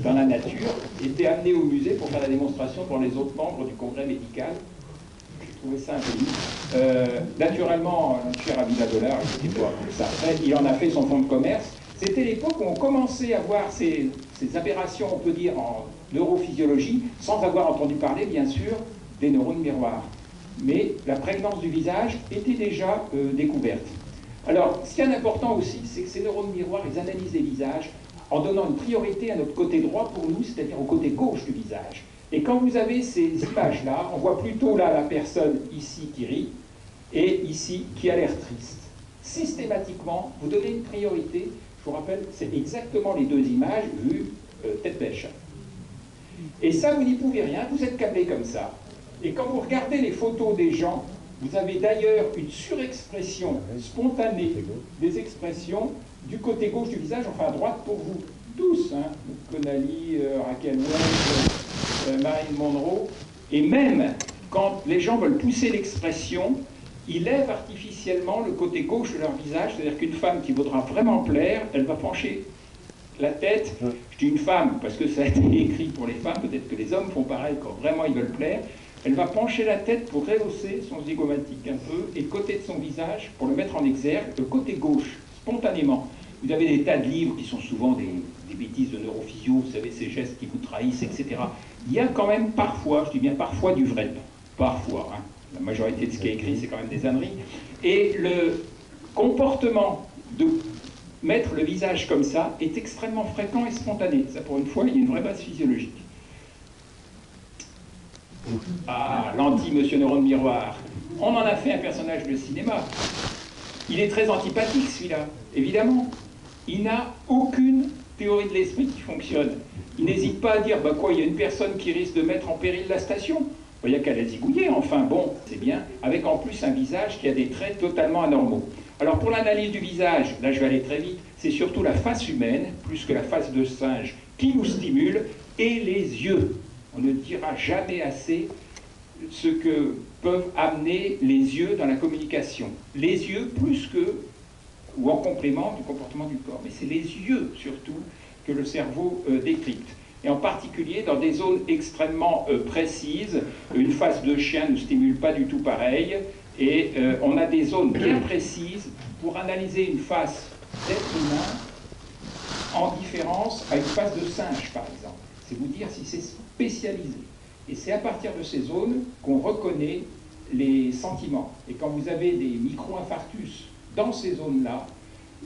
dans la nature. Étaient amenés au musée pour faire la démonstration pour les autres membres du congrès médical. J'ai trouvé ça un peu naturellement, notre cher Abila Dollard, il en a fait son fonds de commerce. C'était l'époque où on commençait à voir ces aberrations, on peut dire, en neurophysiologie, sans avoir entendu parler, bien sûr, des neurones miroirs. Mais la prégnance du visage était déjà découverte. Alors, ce qui est important aussi, c'est que ces neurones miroirs, ils analysent les visages en donnant une priorité à notre côté droit pour nous, c'est-à-dire au côté gauche du visage. Et quand vous avez ces images-là, on voit plutôt là la personne ici qui rit et ici qui a l'air triste. Systématiquement, vous donnez une priorité. Je vous rappelle, c'est exactement les 2 images vues tête bêche. Et ça, vous n'y pouvez rien, vous êtes câblé comme ça. Et quand vous regardez les photos des gens, vous avez d'ailleurs une surexpression spontanée des expressions du côté gauche du visage, enfin à droite pour vous tous, hein, Connally, Raquel Welch, Marilyn Monroe, et même quand les gens veulent pousser l'expression, ils lèvent artificiellement le côté gauche de leur visage, c'est-à-dire qu'une femme qui voudra vraiment plaire, elle va pencher la tête. Je dis une femme parce que ça a été écrit pour les femmes, peut-être que les hommes font pareil quand vraiment ils veulent plaire. Elle va pencher la tête pour rehausser son zygomatique un peu, et le côté de son visage pour le mettre en exergue, le côté gauche, spontanément. Vous avez des tas de livres qui sont souvent des bêtises de neurophysio, vous savez, ces gestes qui vous trahissent, etc. Il y a quand même parfois, je dis bien parfois, du vrai. Parfois, hein. La majorité de ce qui est écrit, c'est quand même des âneries. Et le comportement de mettre le visage comme ça est extrêmement fréquent et spontané. Ça, pour une fois, il y a une vraie base physiologique. Ah, l'anti-monsieur neurone miroir. On en a fait un personnage de cinéma. Il est très antipathique, celui-là, évidemment. Il n'a aucune théorie de l'esprit qui fonctionne. Il n'hésite pas à dire, bah quoi, il y a une personne qui risque de mettre en péril la station. Il n'y a qu'à la zigouiller, enfin bon, c'est bien, avec en plus un visage qui a des traits totalement anormaux. Alors pour l'analyse du visage, là je vais aller très vite, c'est surtout la face humaine, plus que la face de singe, qui nous stimule, et les yeux. On ne dira jamais assez ce que peuvent amener les yeux dans la communication. Les yeux plus que, ou en complément du comportement du corps, mais c'est les yeux surtout que le cerveau décrypte. Et en particulier dans des zones extrêmement précises. Une face de chien ne stimule pas du tout pareil, et on a des zones bien précises pour analyser une face d'être humain en différence à une face de singe, par exemple. C'est vous dire si c'est spécialisé. Et c'est à partir de ces zones qu'on reconnaît les sentiments. Et quand vous avez des micro-infarctus dans ces zones-là,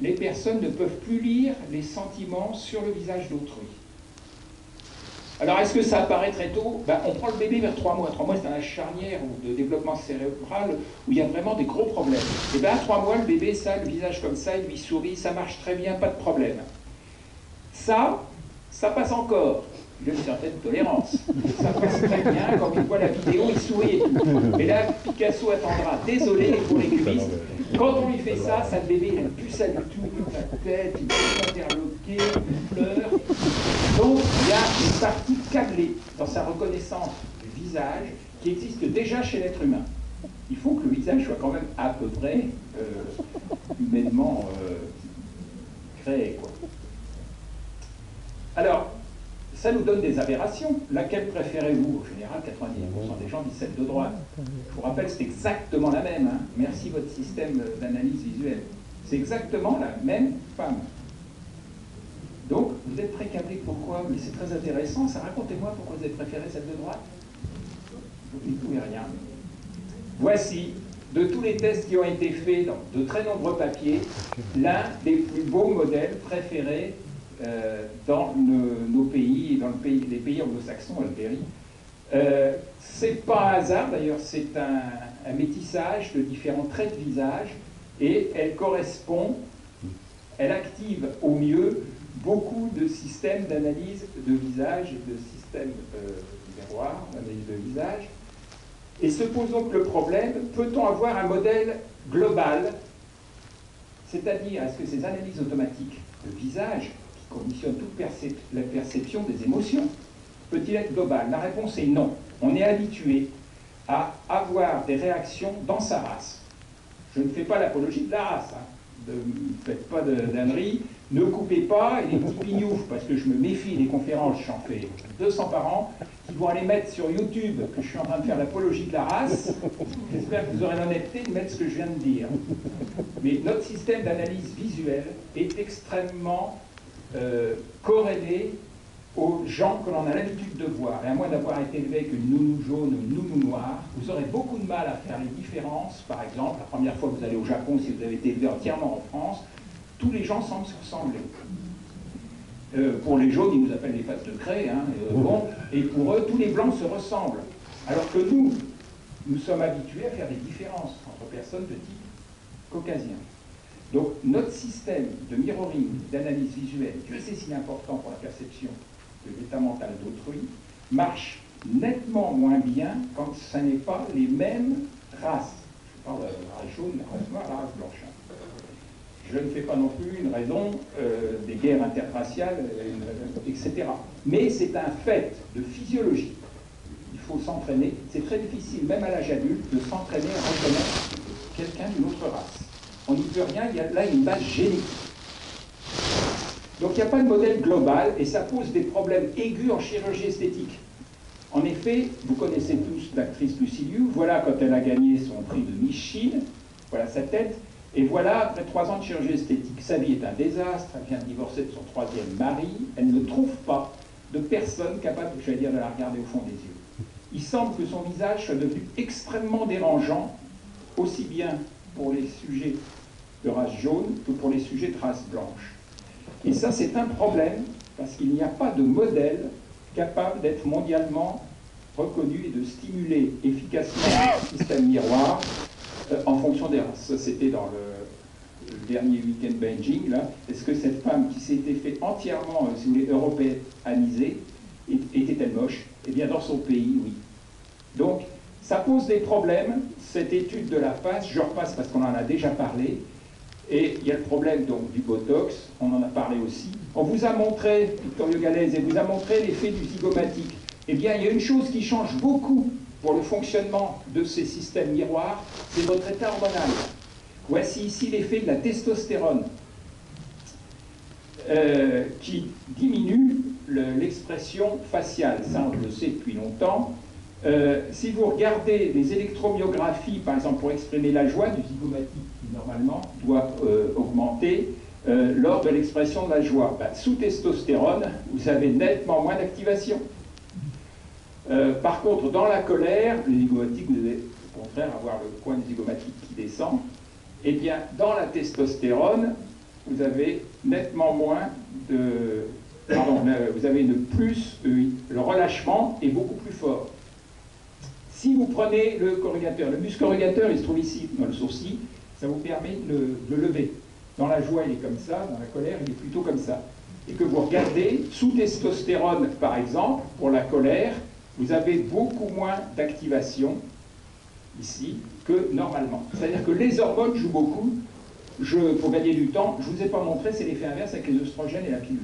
les personnes ne peuvent plus lire les sentiments sur le visage d'autrui. Alors, est-ce que ça apparaît très tôt? On prend le bébé vers 3 mois. 3 mois, c'est un âge charnière de développement cérébral où il y a vraiment des gros problèmes. Et bien, à 3 mois, le bébé, ça, le visage comme ça, il lui sourit, ça marche très bien, pas de problème. Ça passe encore. Il a une certaine tolérance. Ça passe très bien, quand il voit la vidéo, il sourit et tout. Et là, Picasso attendra, désolé pour les cubistes. Quand on lui fait ça, le bébé, il n'aime plus ça du tout, toute la tête, il est interloqué, il pleure. Donc, il y a une partie câblée dans sa reconnaissance du visage qui existe déjà chez l'être humain. Il faut que le visage soit quand même à peu près humainement créé, quoi. Alors, ça nous donne des aberrations. Laquelle préférez-vous? En général, 90% des gens disent celle de droite. Je vous rappelle, c'est exactement la même. Hein. Merci votre système d'analyse visuelle. C'est exactement la même femme. Donc, vous êtes pré-câblé, pourquoi? Mais c'est très intéressant, ça. Racontez-moi pourquoi vous avez préféré celle de droite. Vous n'y pouvez rien. Voici, de tous les tests qui ont été faits dans de très nombreux papiers, l'un des plus beaux modèles préférés dans nos pays, dans les pays anglo-saxons, Algérie. C'est pas un hasard, d'ailleurs, c'est un métissage de différents traits de visage, et elle correspond, elle active au mieux beaucoup de systèmes d'analyse de visage et de systèmes miroirs, d'analyse de visage. Et se pose donc le problème, peut-on avoir un modèle global, c'est-à-dire est-ce que ces analyses automatiques de visage, qui conditionnent toute la perception des émotions, peut-il être global? La réponse est non. On est habitué à avoir des réactions dans sa race. Je ne fais pas l'apologie de la race, hein. Ne faites pas de d'âneries, ne coupez pas, et les petits pignoufs, parce que je me méfie des conférences, j'en fais 200 par an, qui vont aller mettre sur YouTube que je suis en train de faire l'apologie de la race. J'espère que vous aurez l'honnêteté de mettre ce que je viens de dire. Mais notre système d'analyse visuelle est extrêmement corrélé aux gens que l'on a l'habitude de voir. Et à moins d'avoir été élevé avec une nounou jaune ou une nounou noire, vous aurez beaucoup de mal à faire les différences. Par exemple, la première fois que vous allez au Japon, si vous avez été élevé entièrement en France, tous les gens semblent se ressembler. Pour les jaunes, ils nous appellent les faces de craie, hein, bon, et pour eux, tous les blancs se ressemblent. Alors que nous sommes habitués à faire des différences entre personnes de type caucasien. Donc notre système de mirroring, d'analyse visuelle, Dieu sait s'il est important pour la perception de l'état mental d'autrui, marche nettement moins bien quand ce n'est pas les mêmes races. Je parle de la race jaune, la race noire, la race blanche. Je ne fais pas non plus une raison des guerres interraciales, etc. Mais c'est un fait de physiologie. Il faut s'entraîner. C'est très difficile, même à l'âge adulte, de s'entraîner à reconnaître quelqu'un d'une autre race. On n'y peut rien, il y a là une base génétique. Donc il n'y a pas de modèle global et ça pose des problèmes aigus en chirurgie esthétique. En effet, vous connaissez tous l'actrice Lucy Liu, voilà quand elle a gagné son prix de Miss Chine, voilà sa tête, et voilà après 3 ans de chirurgie esthétique. Sa vie est un désastre, elle vient de divorcer de son 3e mari, elle ne trouve pas de personne capable, j'allais dire, de la regarder au fond des yeux. Il semble que son visage soit devenu extrêmement dérangeant, aussi bien pour les sujets de race jaune que pour les sujets de race blanche. Et ça, c'est un problème, parce qu'il n'y a pas de modèle capable d'être mondialement reconnu et de stimuler efficacement le système miroir en fonction des races. Ça, c'était dans le dernier week-end Beijing, là. Est-ce que cette femme qui s'était fait entièrement, si vous voulez, européanisée, était-elle moche? Eh bien, dans son pays, oui. Donc, ça pose des problèmes, cette étude de la face, je repasse parce qu'on en a déjà parlé, et il y a le problème donc du Botox, on en a parlé aussi. On vous a montré, Vittorio Gallese vous a montré l'effet du zygomatique. Eh bien, il y a une chose qui change beaucoup pour le fonctionnement de ces systèmes miroirs, c'est votre état hormonal. Voici ici l'effet de la testostérone, qui diminue l'expression faciale. Ça, on le sait depuis longtemps. Si vous regardez les électromyographies, par exemple, pour exprimer la joie, du zygomatique qui, normalement, doit augmenter lors de l'expression de la joie, sous testostérone, vous avez nettement moins d'activation. Par contre, dans la colère, le zygomatique, vous allez au contraire avoir le coin du zygomatique qui descend. Eh bien, dans la testostérone, vous avez nettement moins de... Pardon, vous avez le relâchement est beaucoup plus fort. Si vous prenez le corrugateur, le muscle corrugateur, il se trouve ici, dans le sourcil, ça vous permet de le lever. Dans la joie, il est comme ça, dans la colère, il est plutôt comme ça. Et que vous regardez, sous testostérone, par exemple, pour la colère, vous avez beaucoup moins d'activation, ici, que normalement. C'est-à-dire que les hormones jouent beaucoup. Pour gagner du temps, je ne vous ai pas montré, c'est l'effet inverse avec les œstrogènes et la pilule.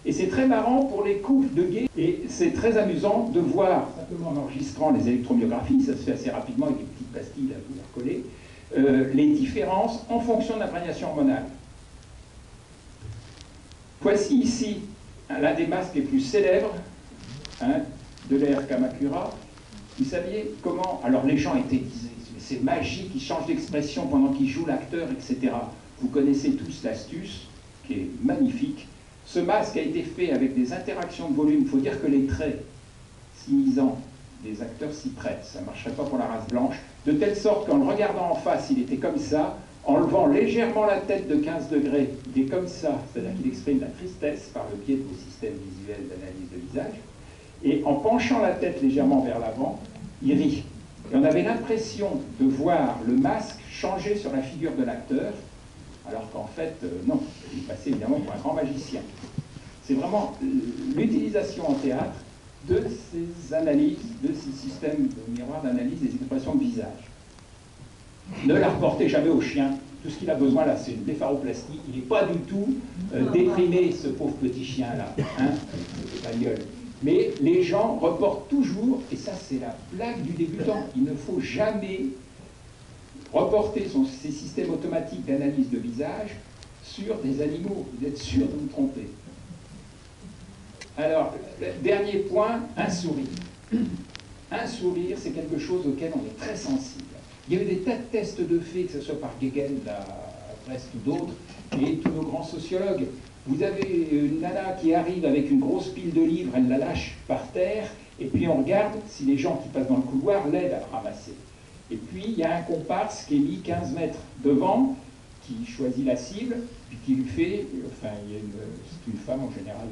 Et c'est très marrant pour les couples de gays, et c'est très amusant de voir, simplement en enregistrant les électromyographies, ça se fait assez rapidement avec des petites pastilles à vous recoller, les différences en fonction de l'imprégnation hormonale. Voici ici l'un des masques les plus célèbres de l'ère Kamakura. Vous saviez comment... Alors les gens étaient disés, c'est magique, il change d'expression pendant qu'il joue l'acteur, etc. Vous connaissez tous l'astuce, qui est magnifique. Ce masque a été fait avec des interactions de volume. Il faut dire que les traits sinisants des acteurs s'y prêtent. Ça ne marcherait pas pour la race blanche. De telle sorte qu'en le regardant en face, il était comme ça. En levant légèrement la tête de 15 degrés, il est comme ça. C'est-à-dire qu'il exprime la tristesse par le biais de vos systèmes visuels d'analyse de visage. Et en penchant la tête légèrement vers l'avant, il rit. Et on avait l'impression de voir le masque changer sur la figure de l'acteur, alors qu'en fait, non, il passait évidemment pour un grand magicien. C'est vraiment l'utilisation en théâtre de ces analyses, de ces systèmes de miroir d'analyse des expressions de visage. Ne la reportez jamais au chien. Tout ce qu'il a besoin là, c'est une blépharoplastie. Il n'est pas du tout déprimé, ce pauvre petit chien-là. Hein, bagnole. Mais les gens reportent toujours, et ça c'est la blague du débutant, il ne faut jamais reporter ces systèmes automatiques d'analyse de visage sur des animaux. Vous êtes sûr de vous tromper. Alors, dernier point, un sourire. Un sourire, c'est quelque chose auquel on est très sensible. Il y a eu des tas de tests de faits, que ce soit par Guéguen, la presse ou d'autres, et tous nos grands sociologues. Vous avez une nana qui arrive avec une grosse pile de livres, elle la lâche par terre, et puis on regarde si les gens qui passent dans le couloir l'aident à le ramasser. Et puis il y a un comparse qui est mis 15 mètres devant, qui choisit la cible, puis qui lui fait, enfin c'est une femme en général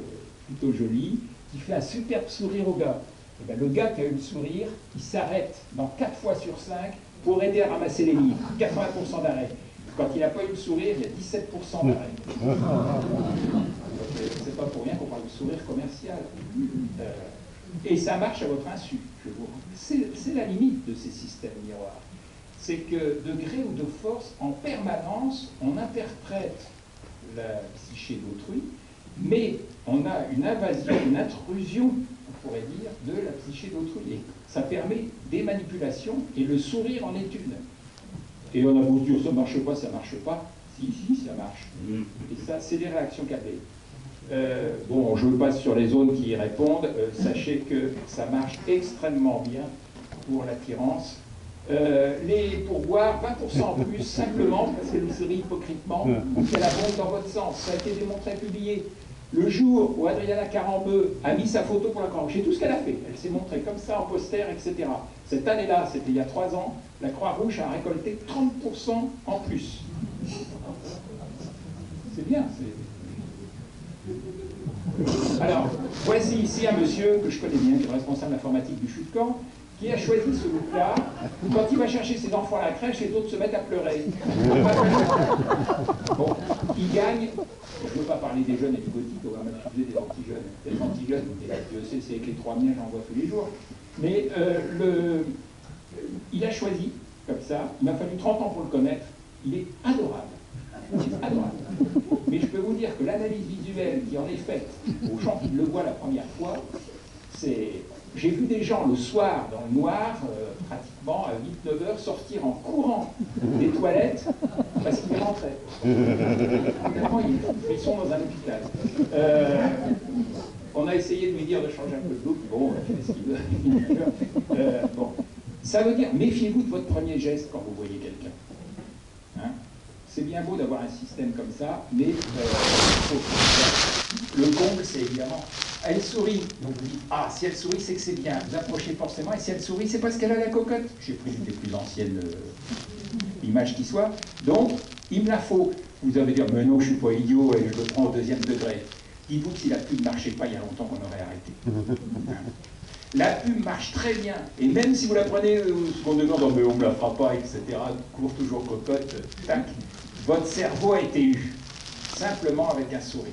plutôt jolie, qui fait un superbe sourire au gars. Et bien, le gars qui a eu le sourire, il s'arrête dans 4 fois sur 5 pour aider à ramasser les livres. 80% d'arrêt. Quand il n'a pas eu le sourire, il y a 17% d'arrêt. C'est pas pour rien qu'on parle de sourire commercial. Et ça marche à votre insu. C'est la limite de ces systèmes miroirs. C'est que, de gré ou de force, en permanence, on interprète la psyché d'autrui, mais on a une invasion, une intrusion, on pourrait dire, de la psyché d'autrui. Et ça permet des manipulations, et le sourire en est une. Et on a beau dire ça marche pas, si, ça marche. Et ça, c'est des réactions câblées. Bon, je passe sur les zones qui y répondent. Sachez que ça marche extrêmement bien pour l'attirance. Les pourboires, 20% en plus, simplement, parce que vous serez hypocritement, qu'elle abonde dans votre sens. Ça a été démontré, publié. Le jour où Adriana Carambeu a mis sa photo pour la Croix-Rouge, c'est tout ce qu'elle a fait. Elle s'est montrée comme ça en poster, etc. Cette année-là, c'était il y a 3 ans, la Croix-Rouge a récolté 30% en plus. C'est bien. Alors, voici ici un monsieur que je connais bien, qui est responsable informatique du chute camp, qui a choisi ce look-là. Quand il va chercher ses enfants à la crèche, les autres se mettent à pleurer. Bon, il gagne. Je ne veux pas parler des jeunes et du gothique, on va m'accuser des anti-jeunes. Des anti-jeunes, et je sais, c'est avec les 3 miens, j'en vois tous les jours. Mais il a choisi, comme ça, il m'a fallu 30 ans pour le connaître, il est adorable. Adorable. Mais je peux vous dire que l'analyse visuelle qui en est faite aux gens qui le voient la première fois, c'est... J'ai vu des gens le soir, dans le noir, pratiquement à 8-9 heures, sortir en courant des toilettes parce qu'ils rentraient. Vraiment, ils sont dans un hôpital. On a essayé de lui dire de changer un peu de look. Bon, il fait ce qu'il veut. Bon. Ça veut dire, méfiez-vous de votre premier geste quand vous voyez quelqu'un. Hein? C'est bien beau d'avoir un système comme ça, mais le comble, c'est évidemment... Elle sourit, donc vous dites, ah, si elle sourit, c'est que c'est bien. Vous approchez forcément, et si elle sourit, c'est parce qu'elle a la cocotte. J'ai pris une des plus anciennes images qui soit. Donc, il me la faut. Vous allez dire, mais non, je ne suis pas idiot, et je le prends au 2e degré. Dites-vous que si la pub ne marchait pas, il y a longtemps qu'on aurait arrêté. La pub marche très bien, et même si vous la prenez au second degré, mais on ne me la fera pas, etc., court toujours cocotte, tac, votre cerveau a été eu, simplement avec un sourire.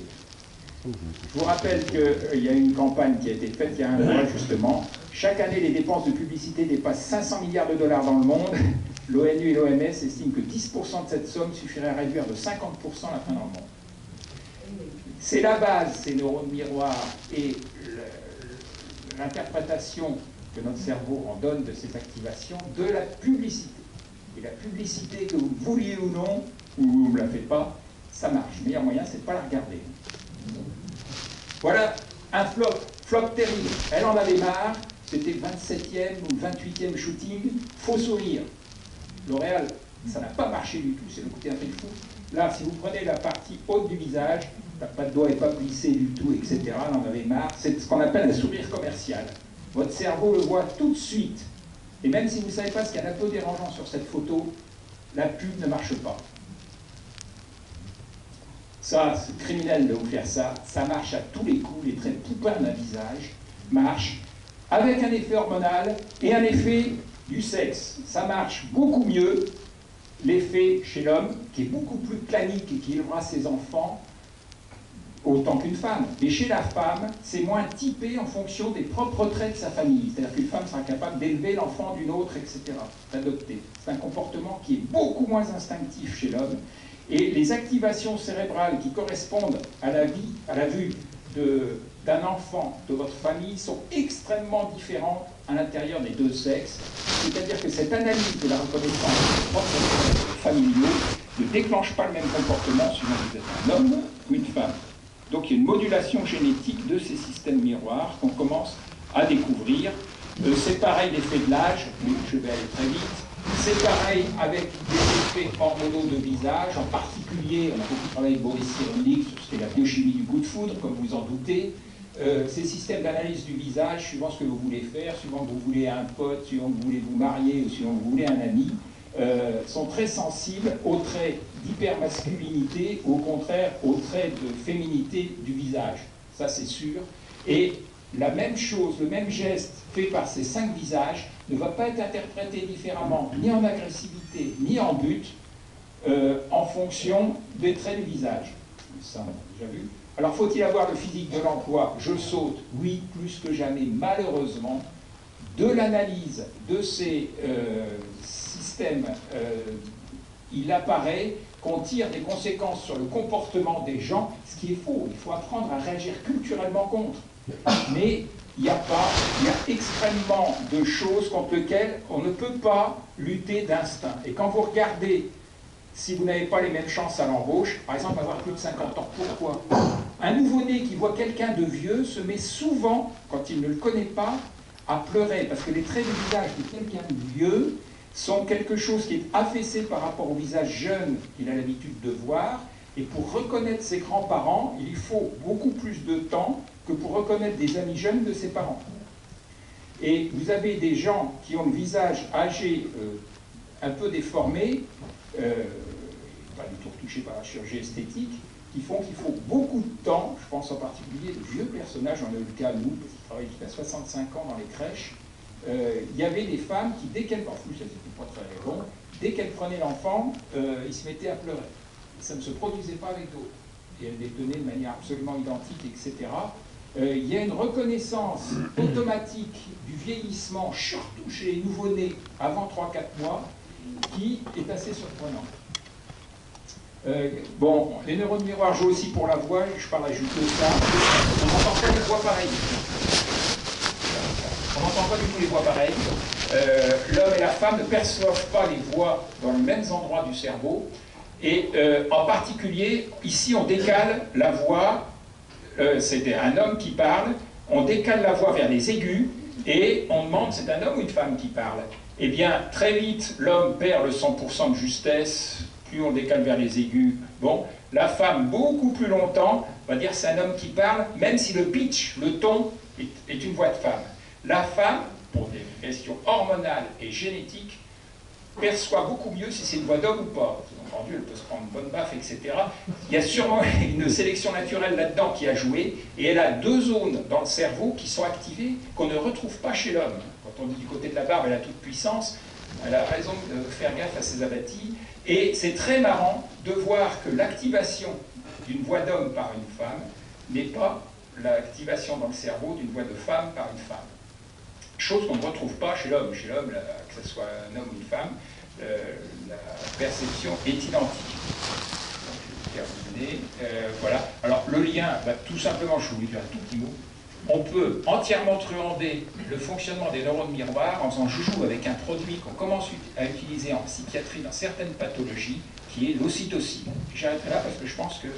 Je vous rappelle qu'il y a une campagne qui a été faite il y a un mois, justement. Chaque année, les dépenses de publicité dépassent 500 milliards de dollars dans le monde. L'ONU et l'OMS estiment que 10% de cette somme suffirait à réduire de 50% la faim dans le monde. C'est la base, ces neurones miroirs et l'interprétation que notre cerveau en donne de ces activations, de la publicité. Et la publicité, que vous vouliez ou non, ou vous ne la faites pas, ça marche. Le meilleur moyen, c'est de ne pas la regarder. Voilà un flop terrible. Elle en avait marre, c'était 27e ou 28e shooting, faux sourire. L'Oréal, ça n'a pas marché du tout, c'est le côté un peu fou. Là, si vous prenez la partie haute du visage, pas de doigt n'est pas plissé du tout, etc., elle en avait marre, c'est ce qu'on appelle un sourire commercial. Votre cerveau le voit tout de suite. Et même si vous ne savez pas ce qu'il y a d'un peu dérangeant sur cette photo, la pub ne marche pas. Ça, c'est criminel de vous faire ça. Ça marche à tous les coups. Les traits poupins d'un visage marchent avec un effet hormonal et un effet du sexe. Ça marche beaucoup mieux. L'effet chez l'homme, qui est beaucoup plus clanique et qui élevera ses enfants, autant qu'une femme. Mais chez la femme, c'est moins typé en fonction des propres traits de sa famille. C'est-à-dire qu'une femme sera capable d'élever l'enfant d'une autre, etc., d'adopter. C'est un comportement qui est beaucoup moins instinctif chez l'homme. Et les activations cérébrales qui correspondent à la vue d'un enfant de votre famille sont extrêmement différentes à l'intérieur des deux sexes. C'est-à-dire que cette analyse de la reconnaissance des propres traits familiaux ne déclenche pas le même comportement suivant que vous êtes un homme ou une femme. Donc il y a une modulation génétique de ces systèmes miroirs qu'on commence à découvrir. C'est pareil l'effet de l'âge, mais je vais aller très vite. C'est pareil avec des effets hormonaux de visage, en particulier, on a beaucoup travaillé avec Boris Cyrulnik sur ce qu'est la biochimie du coup de foudre, comme vous en doutez. Ces systèmes d'analyse du visage, suivant ce que vous voulez faire, suivant que vous voulez un pote, suivant que vous voulez vous marier ou suivant que vous voulez un ami, sont très sensibles aux traits d'hypermasculinité, au contraire aux traits de féminité du visage. Ça c'est sûr. Et la même chose, le même geste fait par ces 5 visages ne va pas être interprété différemment, ni en agressivité, ni en but, en fonction des traits du visage. Ça, on a déjà vu. Alors, faut-il avoir le physique de l'emploi? Je saute, oui, plus que jamais, malheureusement. De l'analyse de ces systèmes, il apparaît qu'on tire des conséquences sur le comportement des gens, ce qui est faux. Il faut apprendre à réagir culturellement contre. Mais il y a extrêmement de choses contre lesquelles on ne peut pas lutter d'instinct. Et quand vous regardez, si vous n'avez pas les mêmes chances à l'embauche, par exemple avoir plus de 50 ans, pourquoi? Un nouveau-né qui voit quelqu'un de vieux se met souvent, quand il ne le connaît pas, à pleurer, parce que les traits du visage de quelqu'un de vieux sont quelque chose qui est affaissé par rapport au visage jeune qu'il a l'habitude de voir, et pour reconnaître ses grands-parents, il faut beaucoup plus de temps que pour reconnaître des amis jeunes de ses parents. Et vous avez des gens qui ont le visage âgé, un peu déformé, pas du tout retouché par la chirurgie esthétique, qui font qu'il faut beaucoup de temps. Je pense en particulier de vieux personnages, on a eu le cas nous, parce qu'ils travaillent jusqu'à 65 ans dans les crèches. Il y avait des femmes qui, dès qu'elles, en plus elles n'étaient pas très longues, dès qu'elles prenaient l'enfant, ils se mettaient à pleurer. Ça ne se produisait pas avec d'autres. Et elles les tenaient de manière absolument identique, etc. Il y a une reconnaissance automatique du vieillissement, surtout chez les nouveau-nés avant 3-4 mois, qui est assez surprenante. Bon, les neurones miroirs jouent aussi pour la voix, je parle juste de ça. On n'entend pas les voix pareilles. On n'entend pas du tout les voix pareilles. L'homme et la femme ne perçoivent pas les voix dans les mêmes endroits du cerveau. Et en particulier, ici on décale la voix, c'est un homme qui parle, on décale la voix vers les aigus, et on demande c'est un homme ou une femme qui parle. Eh bien, très vite, l'homme perd le 100% de justesse, plus on décale vers les aigus. Bon, la femme, beaucoup plus longtemps, va dire c'est un homme qui parle, même si le pitch, le ton, est une voix de femme. La femme, pour des questions hormonales et génétiques, perçoit beaucoup mieux si c'est une voix d'homme ou pas. Bien entendu, elle peut se prendre une bonne baffe, etc. Il y a sûrement une sélection naturelle là-dedans qui a joué, et elle a 2 zones dans le cerveau qui sont activées qu'on ne retrouve pas chez l'homme. Quand on dit du côté de la barbe, elle a toute puissance, elle a raison de faire gaffe à ses abattis, et c'est très marrant de voir que l'activation d'une voix d'homme par une femme n'est pas l'activation dans le cerveau d'une voix de femme par une femme. Chose qu'on ne retrouve pas chez l'homme. Chez l'homme, que ce soit un homme ou une femme, la perception est identique. Donc, je vais terminer. Voilà. Alors, le lien, tout simplement, je vous dis un tout petit mot. On peut entièrement truander le fonctionnement des neurones miroirs en faisant joujou avec un produit qu'on commence à utiliser en psychiatrie dans certaines pathologies, qui est l'ocytocine. J'arrêterai là parce que je pense que,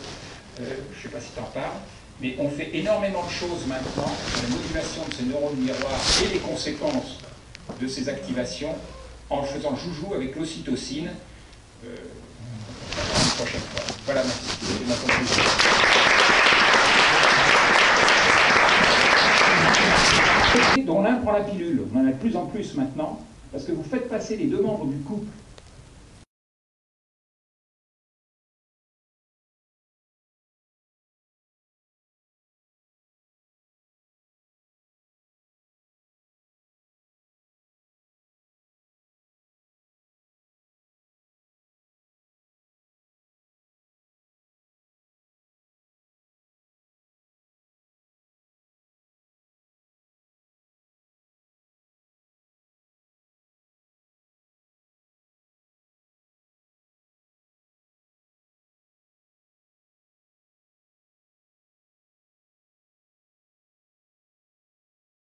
je ne sais pas si tu en parles, mais on fait énormément de choses maintenant sur la modulation de ces neurones miroirs et les conséquences de ces activations en faisant joujou avec l'ocytocine. Une prochaine fois. Voilà, merci. C'est ma conclusion. Dont l'un prend la pilule, on en a de plus en plus maintenant, parce que vous faites passer les 2 membres du couple